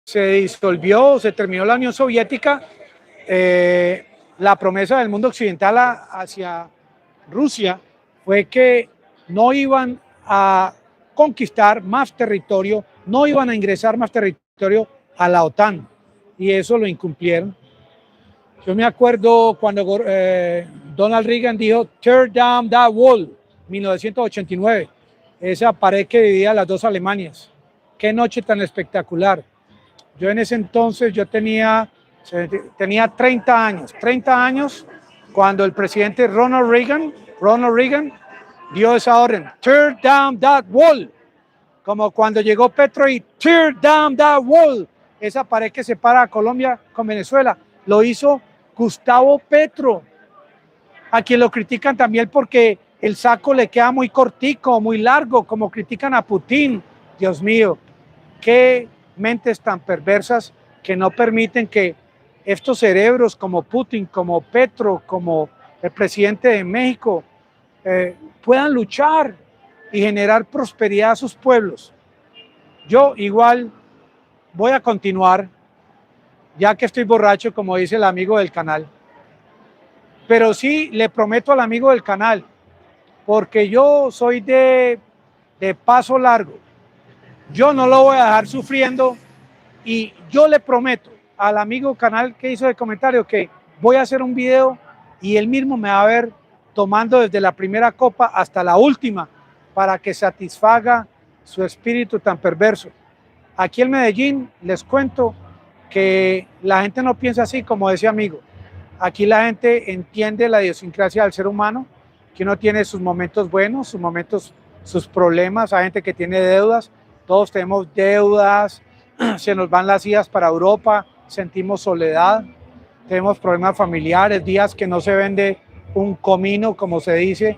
se disolvió, se terminó la Unión Soviética, la promesa del mundo occidental hacia Rusia fue que no iban a conquistar más territorio, no iban a ingresar más territorio a la OTAN, y eso lo incumplieron. Yo me acuerdo cuando Donald Reagan dijo "Tear down that wall", 1989, esa pared que dividía las dos Alemanias. Qué noche tan espectacular. Yo en ese entonces tenía 30 años cuando el presidente Ronald Reagan dio esa orden, "Tear down that wall", como cuando llegó Petro y tear down that wall, esa pared que separa a Colombia con Venezuela, lo hizo Gustavo Petro, a quien lo critican también porque el saco le queda muy cortico, muy largo, como critican a Putin. Dios mío, qué mentes tan perversas que no permiten que estos cerebros como Putin, como Petro, como el presidente de México, puedan luchar y generar prosperidad a sus pueblos. Yo igual voy a continuar, ya que estoy borracho, como dice el amigo del canal, pero sí le prometo al amigo del canal, porque yo soy de paso largo, yo no lo voy a dejar sufriendo y yo le prometo al amigo canal que hizo el comentario que voy a hacer un video y él mismo me va a ver tomando desde la primera copa hasta la última para que satisfaga su espíritu tan perverso. Aquí en Medellín les cuento que la gente no piensa así, como decía amigo. Aquí la gente entiende la idiosincrasia del ser humano, que uno tiene sus momentos buenos, sus momentos, sus problemas. Hay gente que tiene deudas, todos tenemos deudas, se nos van las idas para Europa, sentimos soledad, tenemos problemas familiares, días que no se vende un comino, como se dice,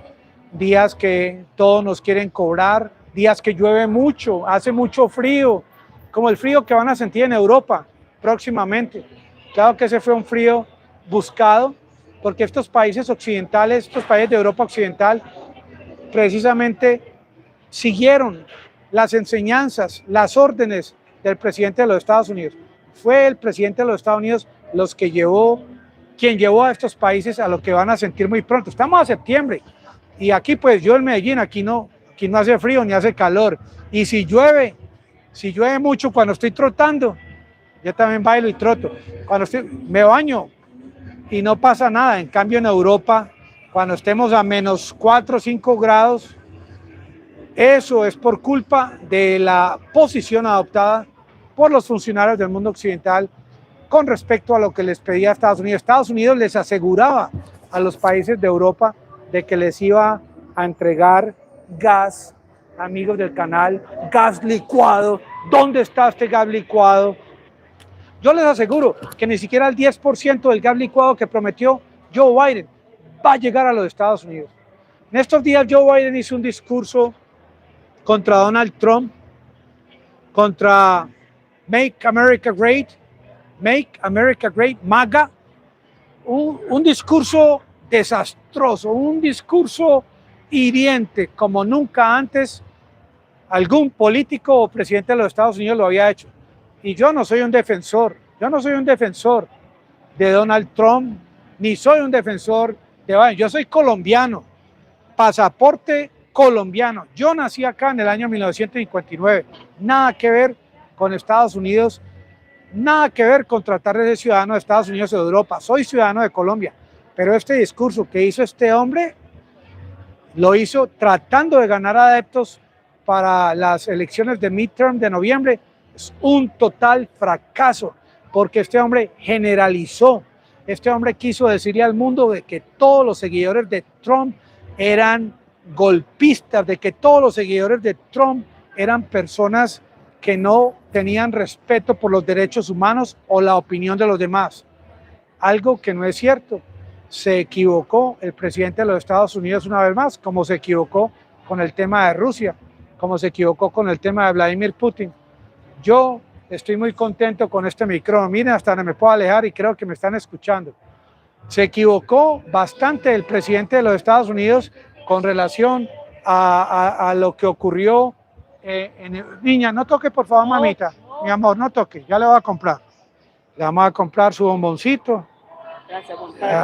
días que todos nos quieren cobrar, días que llueve mucho, hace mucho frío, como el frío que van a sentir en Europa próximamente. Claro que ese fue un frío buscado, porque estos países occidentales, estos países de Europa occidental, precisamente siguieron las enseñanzas, las órdenes del presidente de los Estados Unidos. Fue el presidente de los Estados Unidos quien llevó a estos países a lo que van a sentir muy pronto. Estamos a septiembre y aquí pues yo en Medellín, aquí no hace frío ni hace calor. Y si llueve mucho cuando estoy trotando, yo también bailo y troto. Me baño y no pasa nada. En cambio en Europa, cuando estemos a menos 4 o 5 grados, eso es por culpa de la posición adoptada por los funcionarios del mundo occidental con respecto a lo que les pedía Estados Unidos. Estados Unidos les aseguraba a los países de Europa de que les iba a entregar gas, amigos del canal, gas licuado. ¿Dónde está este gas licuado? Yo les aseguro que ni siquiera el 10% del gas licuado que prometió Joe Biden va a llegar a los Estados Unidos. En estos días Joe Biden hizo un discurso contra Donald Trump, contra Make America Great, MAGA, un discurso desastroso, un discurso hiriente como nunca antes algún político o presidente de los Estados Unidos lo había hecho. Y yo no soy un defensor de Donald Trump, ni soy un defensor de Biden. Yo soy colombiano, pasaporte colombiano. Yo nací acá en el año 1959. Nada que ver con Estados Unidos, nada que ver con tratar de ser ciudadano de Estados Unidos o de Europa. Soy ciudadano de Colombia. Pero este discurso que hizo este hombre, lo hizo tratando de ganar adeptos para las elecciones de midterm de noviembre. Es un total fracaso, porque este hombre generalizó. Este hombre quiso decirle al mundo de que todos los seguidores de Trump eran golpistas, de que todos los seguidores de Trump eran personas que no tenían respeto por los derechos humanos o la opinión de los demás. Algo que no es cierto. Se equivocó el presidente de los Estados Unidos una vez más, como se equivocó con el tema de Rusia, como se equivocó con el tema de Vladimir Putin. Yo estoy muy contento con este micrófono. Miren, hasta donde me puedo alejar y creo que me están escuchando. Se equivocó bastante el presidente de los Estados Unidos con relación a lo que ocurrió. Niña, no toque por favor, mamita. Mi amor, no toque, ya le voy a comprar. Le vamos a comprar su bomboncito. Gracias,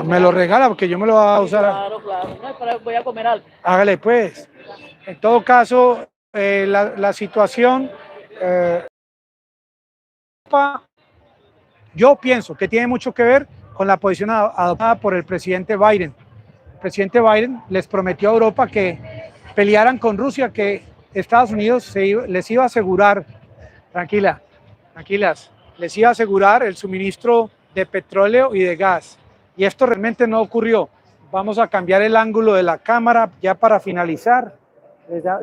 Me lo regala porque yo me lo voy a usar. Claro. No, pero voy a comer algo. Hágale pues. En todo caso, la situación, yo pienso que tiene mucho que ver con la posición adoptada por el presidente Biden. El presidente Biden les prometió a Europa que pelearan con Rusia, que Estados Unidos les iba a asegurar, tranquilas, les iba a asegurar el suministro de petróleo y de gas. Y esto realmente no ocurrió. Vamos a cambiar el ángulo de la cámara ya para finalizar.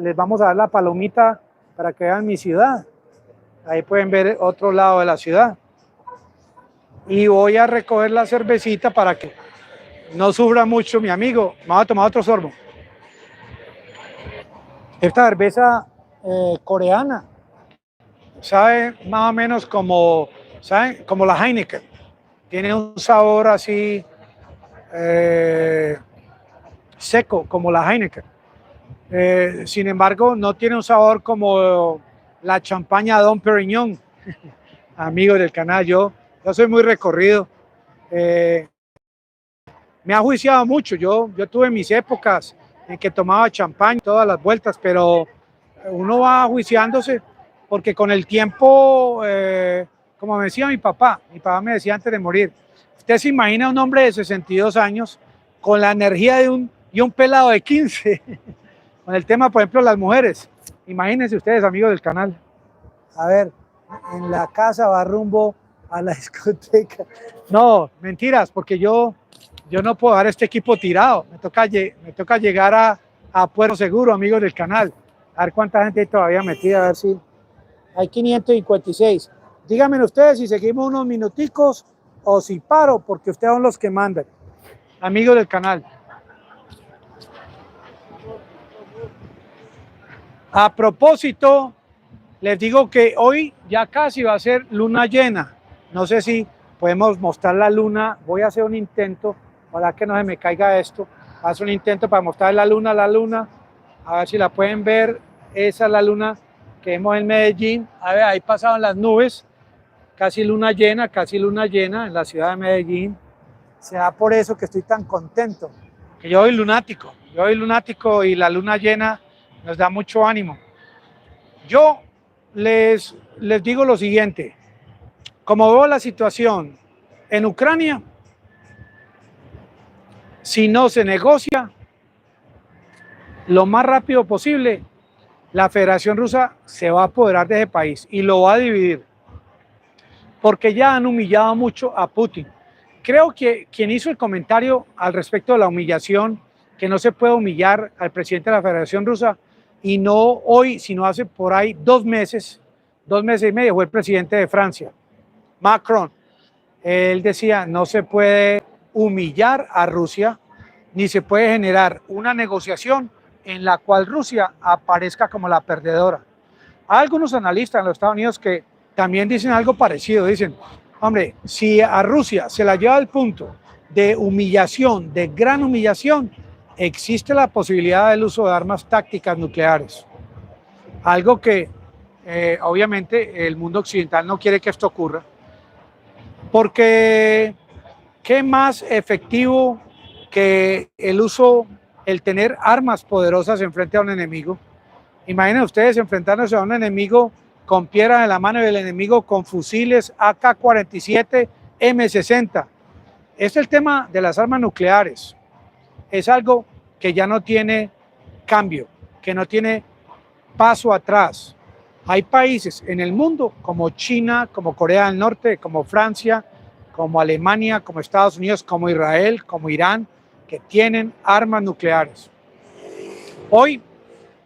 Les vamos a dar la palomita para que vean mi ciudad. Ahí pueden ver otro lado de la ciudad. Y voy a recoger la cervecita para que no sufra mucho mi amigo. Me voy a tomar otro sorbo. Esta cerveza coreana sabe más o menos como, ¿saben? Como la Heineken. Tiene un sabor así seco, como la Heineken. Sin embargo, no tiene un sabor como la champaña Dom Perignon. Amigos del canal, yo soy muy recorrido. Me ha juiciado mucho. Yo tuve mis épocas en que tomaba champaña todas las vueltas, pero uno va juiciándose porque con el tiempo, como me decía mi papá me decía antes de morir, usted se imagina un hombre de 62 años con la energía de un pelado de 15. Con el tema, por ejemplo, las mujeres. Imagínense ustedes, amigos del canal. A ver, en la casa va rumbo a la discoteca. No, mentiras, porque yo no puedo dejar este equipo tirado. Me toca llegar a Puerto Seguro, amigos del canal. A ver cuánta gente hay todavía metida, a ver si... Hay 556. Díganme ustedes si seguimos unos minuticos o si paro, porque ustedes son los que mandan. Amigos del canal. A propósito, les digo que hoy ya casi va a ser luna llena. No sé si podemos mostrar la luna. Voy a hacer un intento, para que no se me caiga esto. Hago un intento para mostrar la luna. A ver si la pueden ver. Esa es la luna que vemos en Medellín. A ver, ahí pasaban las nubes. Casi luna llena en la ciudad de Medellín. Será por eso que estoy tan contento. Que yo soy lunático y la luna llena nos da mucho ánimo. Yo les digo lo siguiente, como veo la situación en Ucrania, si no se negocia lo más rápido posible, la Federación Rusa se va a apoderar de ese país y lo va a dividir, porque ya han humillado mucho a Putin. Creo que quien hizo el comentario al respecto de la humillación, que no se puede humillar al presidente de la Federación Rusa, y no hoy, sino hace por ahí 2 meses y medio, fue el presidente de Francia, Macron. Él decía, no se puede humillar a Rusia, ni se puede generar una negociación en la cual Rusia aparezca como la perdedora. Hay algunos analistas en los Estados Unidos que también dicen algo parecido, dicen, hombre, si a Rusia se la lleva al punto de humillación, de gran humillación, existe la posibilidad del uso de armas tácticas nucleares. Algo que obviamente el mundo occidental no quiere que esto ocurra, porque ¿qué más efectivo que el tener armas poderosas enfrente a un enemigo? Imaginen ustedes enfrentándose a un enemigo con piedras en la mano y el enemigo con fusiles AK-47, M60. Este es el tema de las armas nucleares. Es algo que ya no tiene cambio, que no tiene paso atrás. Hay países en el mundo como China, como Corea del Norte, como Francia, como Alemania, como Estados Unidos, como Israel, como Irán, que tienen armas nucleares. Hoy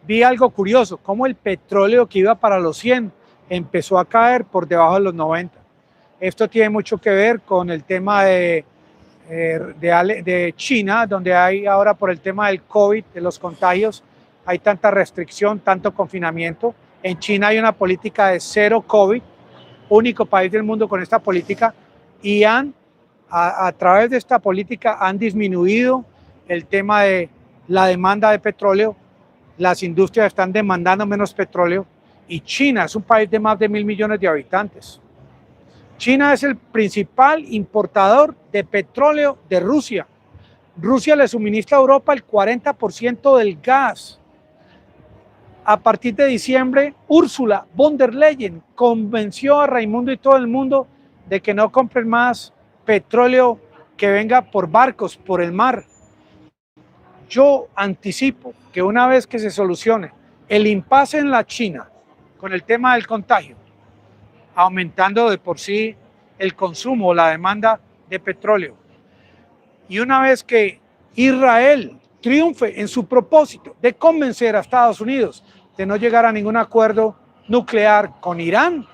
vi algo curioso, como el petróleo que iba para los 100 empezó a caer por debajo de los 90. Esto tiene mucho que ver con el tema de China, donde hay ahora por el tema del COVID, de los contagios, hay tanta restricción, tanto confinamiento. En China hay una política de cero COVID, único país del mundo con esta política, y a través de esta política han disminuido el tema de la demanda de petróleo. Las industrias están demandando menos petróleo y China es un país de más de 1.000 millones de habitantes. China es el principal importador de petróleo de Rusia. Rusia le suministra a Europa el 40% del gas. A partir de diciembre, Ursula von der Leyen convenció a Raimundo y todo el mundo de que no compren más petróleo que venga por barcos, por el mar. Yo anticipo que una vez que se solucione el impasse en la China con el tema del contagio, aumentando de por sí el consumo, la demanda de petróleo, y una vez que Israel triunfe en su propósito de convencer a Estados Unidos de no llegar a ningún acuerdo nuclear con Irán,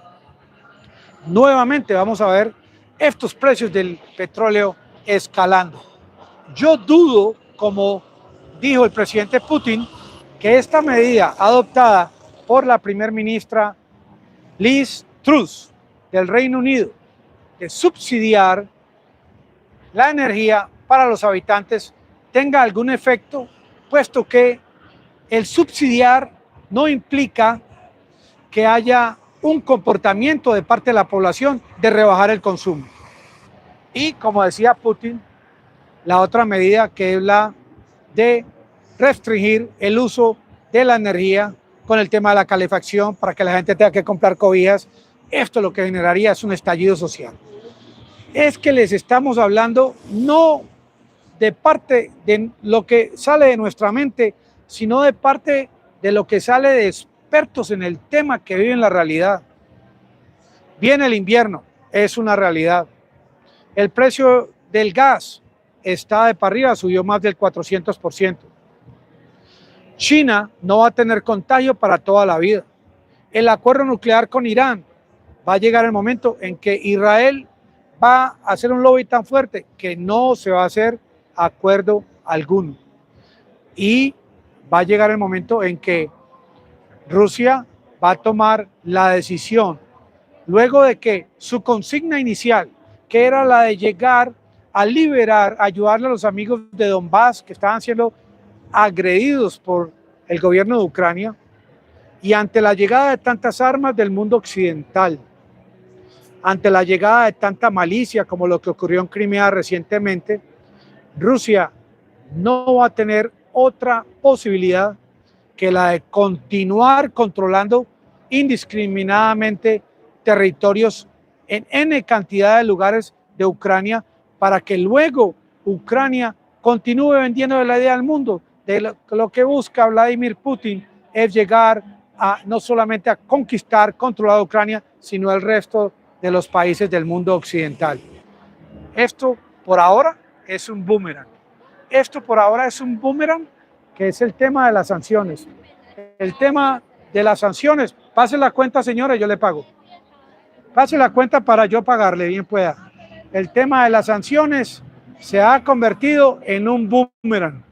nuevamente vamos a ver estos precios del petróleo escalando. Yo dudo, como dijo el presidente Putin, que esta medida adoptada por la primer ministra Liz Truss del Reino Unido de subsidiar la energía para los habitantes tenga algún efecto, puesto que el subsidiar no implica que haya un comportamiento de parte de la población de rebajar el consumo. Y como decía Putin, la otra medida que es la de restringir el uso de la energía con el tema de la calefacción para que la gente tenga que comprar cobijas. Esto lo que generaría es un estallido social. Es que les estamos hablando no de parte de lo que sale de nuestra mente, sino de parte de lo que sale de expertos en el tema que viven la realidad. Viene el invierno, es una realidad. El precio del gas está de para arriba, subió más del 400%. China no va a tener contagio para toda la vida. El acuerdo nuclear con Irán, va a llegar el momento en que Israel va a hacer un lobby tan fuerte que no se va a hacer acuerdo alguno. Y va a llegar el momento en que Rusia va a tomar la decisión, luego de que su consigna inicial, que era la de llegar a liberar, ayudarle a los amigos de Donbass que estaban siendo agredidos por el gobierno de Ucrania, y ante la llegada de tantas armas del mundo occidental, ante la llegada de tanta malicia como lo que ocurrió en Crimea recientemente, Rusia no va a tener otra posibilidad que la de continuar controlando indiscriminadamente territorios en N cantidad de lugares de Ucrania, para que luego Ucrania continúe vendiendo la idea al mundo de lo que busca Vladimir Putin es llegar a no solamente a conquistar, controlar Ucrania, sino el resto de los países del mundo occidental. Esto por ahora es un boomerang. Esto por ahora es un boomerang, que es el tema de las sanciones. El tema de las sanciones, pase la cuenta, señora, yo le pago. Pase la cuenta para yo pagarle, bien pueda. El tema de las sanciones se ha convertido en un boomerang.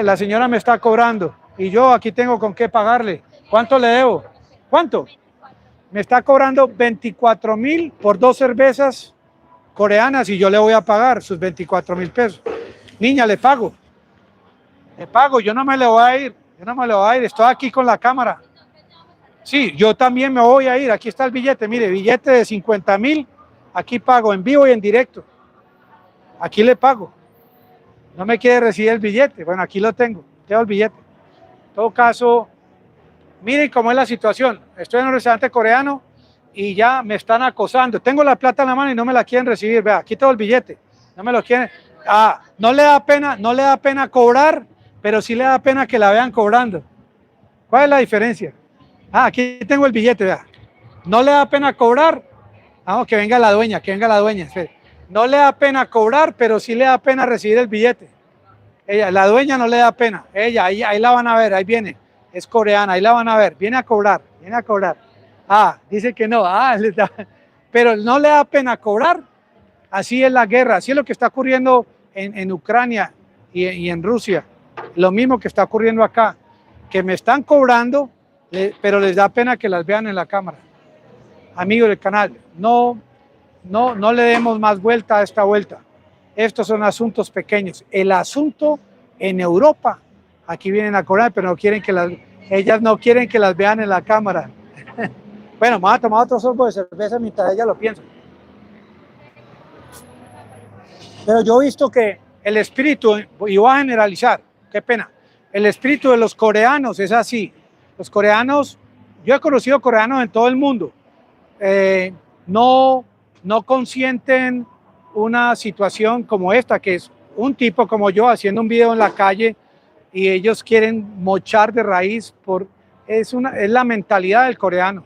La señora me está cobrando y yo aquí tengo con qué pagarle. ¿Cuánto le debo? ¿Cuánto? Me está cobrando 24,000 por 2 cervezas coreanas y yo le voy a pagar sus 24,000 pesos. Niña, le pago. Le pago, yo no me le voy a ir. Yo no me le voy a ir, estoy aquí con la cámara. Sí, yo también me voy a ir. Aquí está el billete, mire, billete de 50,000. Aquí pago en vivo y en directo. Aquí le pago. No me quiere recibir el billete. Bueno, aquí lo tengo el billete. En todo caso, miren cómo es la situación. Estoy en un restaurante coreano y ya me están acosando. Tengo la plata en la mano y no me la quieren recibir. Vea, aquí tengo el billete. No me lo quieren. No le da pena cobrar, pero sí le da pena que la vean cobrando. ¿Cuál es la diferencia? Aquí tengo el billete, vea. No le da pena cobrar. Que venga la dueña, Espere. No le da pena cobrar, pero sí le da pena recibir el billete. La dueña no le da pena. Ella, ahí la van a ver, ahí viene. Es coreana, ahí la van a ver. Viene a cobrar. Dice que no. Pero no le da pena cobrar. Así es la guerra, así es lo que está ocurriendo en Ucrania y en Rusia. Lo mismo que está ocurriendo acá, que me están cobrando, pero les da pena que las vean en la cámara. Amigos del canal, no le demos más vuelta a esta vuelta. Estos son asuntos pequeños. El asunto en Europa, aquí vienen a cobrar, pero ellas no quieren que las vean en la cámara. Bueno, vamos a tomar otro sorbo de cerveza mientras ellas lo piensan. Pero yo he visto que el espíritu, y voy a generalizar, qué pena, el espíritu de los coreanos es así. Los coreanos, yo he conocido coreanos en todo el mundo, no consienten una situación como esta, que es un tipo como yo haciendo un video en la calle y ellos quieren mochar de raíz. Es la mentalidad del coreano.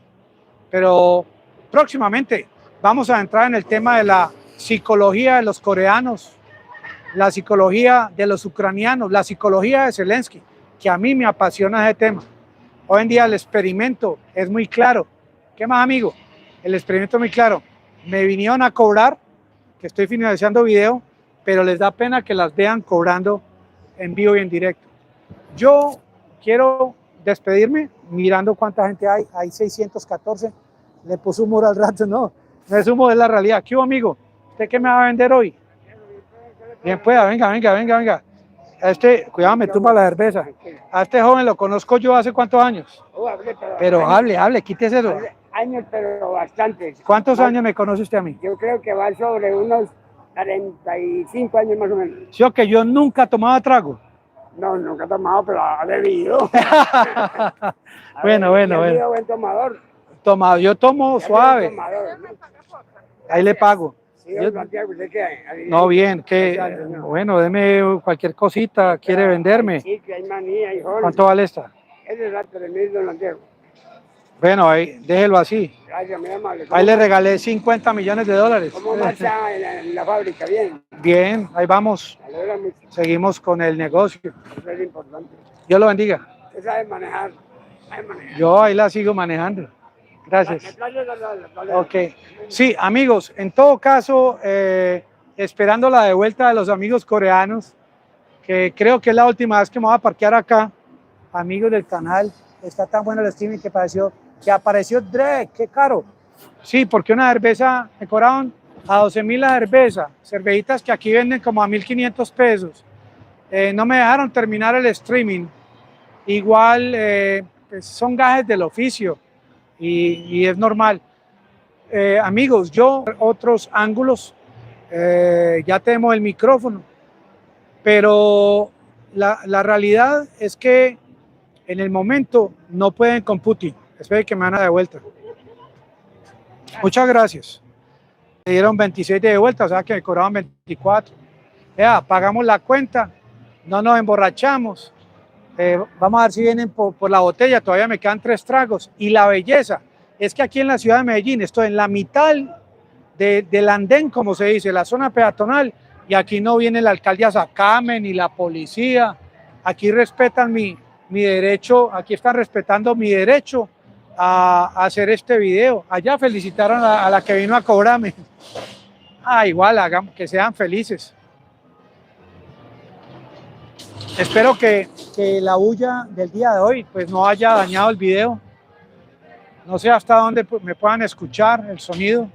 Pero próximamente vamos a entrar en el tema de la psicología de los coreanos, la psicología de los ucranianos, la psicología de Zelensky, que a mí me apasiona ese tema. Hoy en día el experimento es muy claro. ¿Qué más, amigo? El experimento es muy claro. Me vinieron a cobrar, que estoy finalizando video, pero les da pena que las vean cobrando en vivo y en directo. Yo quiero despedirme mirando cuánta gente hay. Hay 614. Le puse humor al rato, no es humor, es la realidad. ¿Qué hubo, amigo? ¿Usted qué me va a vender hoy? Bien, pueda, venga. Cuidado, me tumba la cerveza. A este joven lo conozco yo hace cuántos años. Pero hable, quítese eso. Años, pero bastantes. ¿Cuántos años me conoce usted a mí? Yo creo que va sobre unos 45 años más o menos. Sí, o que yo nunca tomaba trago. No, nunca he tomado, pero ha bebido. Bueno. Ha sido buen tomador. Tomado, yo tomo suave. Tomador, ¿no? Ahí le pago. Sí, don Santiago, ¿usted qué? No, bien, que Gracias, señor. bueno, deme cualquier cosita, quiere venderme. Sí, que hay manía, hay joven. ¿Cuánto vale esta? Ese es el 3.000, don Santiago. Bueno, ahí, déjelo así. Gracias, muy amable. Ahí le regalé 50 millones de dólares. ¿Cómo marcha en la fábrica? Bien. Bien, ahí vamos. Me alegra mucho. Seguimos con el negocio. Eso es importante. Dios lo bendiga. Usted sabe manejar. Sabe manejar. Yo ahí la sigo manejando. Gracias. Ok. Sí, amigos, en todo caso, esperando la devuelta de los amigos coreanos, que creo que es la última vez que me voy a parquear acá. Amigos del canal, está tan bueno el streaming que apareció Drake, qué caro. Sí, porque una cerveza me cobraron a 12.000 la cerveza, cervecitas que aquí venden como a 1.500 pesos. No me dejaron terminar el streaming. Igual pues son gajes del oficio y es normal. Amigos, yo otros ángulos, ya tenemos el micrófono, pero la realidad es que en el momento no pueden con Putin. Espero que me van a de vuelta. Muchas gracias. Me dieron 26 de vuelta, o sea que me cobraban 24. Ya, pagamos la cuenta, no nos emborrachamos. Vamos a ver si vienen por la botella, todavía me quedan 3 tragos. Y la belleza es que aquí en la ciudad de Medellín estoy en la mitad del andén, como se dice, la zona peatonal, y aquí no viene el alcalde a sacarme ni la policía. Aquí respetan mi derecho, aquí están respetando mi derecho a hacer este video. Allá felicitaron a la que vino a cobrarme. Igual, hagamos que sean felices. Espero que la bulla del día de hoy pues no haya dañado el video. No sé hasta dónde me puedan escuchar el sonido.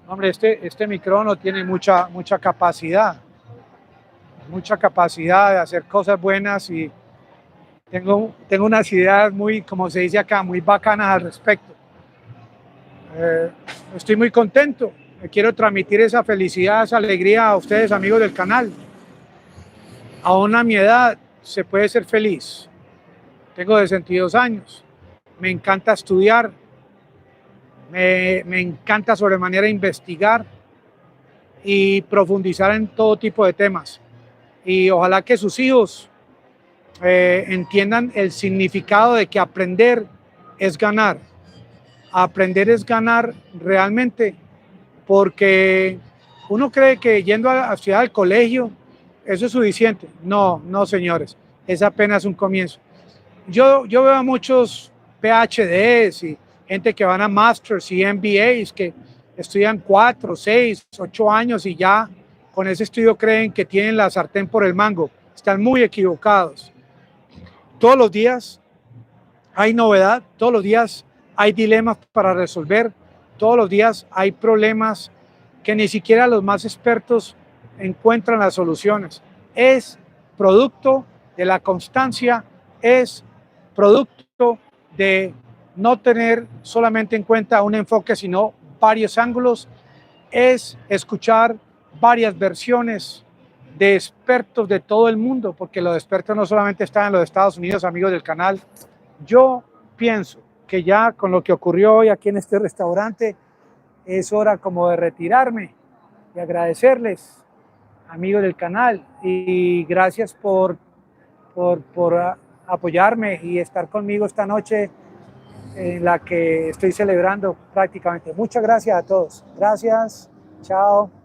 Hombre, este micrófono tiene mucha capacidad. Mucha capacidad de hacer cosas buenas y tengo unas ideas muy, como se dice acá, muy bacanas al respecto. Estoy muy contento. Quiero transmitir esa felicidad, esa alegría a ustedes, amigos del canal. Aún a mi edad se puede ser feliz. Tengo 62 años. Me encanta estudiar. Me encanta sobremanera investigar y profundizar en todo tipo de temas. Y ojalá que sus hijos entiendan el significado de que aprender es ganar. Aprender es ganar realmente, porque uno cree que yendo a estudiar al colegio eso es suficiente. No, señores, es apenas un comienzo. Yo veo a muchos PhDs y gente que van a Masters y MBAs que estudian 4, 6, 8 años y ya con ese estudio creen que tienen la sartén por el mango. Están muy equivocados. Todos los días hay novedad, todos los días hay dilemas para resolver, todos los días hay problemas que ni siquiera los más expertos encuentran las soluciones. Es producto de la constancia, es producto de no tener solamente en cuenta un enfoque, sino varios ángulos, es escuchar varias versiones de expertos de todo el mundo, porque los expertos no solamente están en los Estados Unidos, amigos del canal. Yo pienso que ya con lo que ocurrió hoy aquí en este restaurante, es hora como de retirarme y agradecerles, amigos del canal, y gracias por apoyarme y estar conmigo esta noche en la que estoy celebrando prácticamente. Muchas gracias a todos. Gracias. Chao.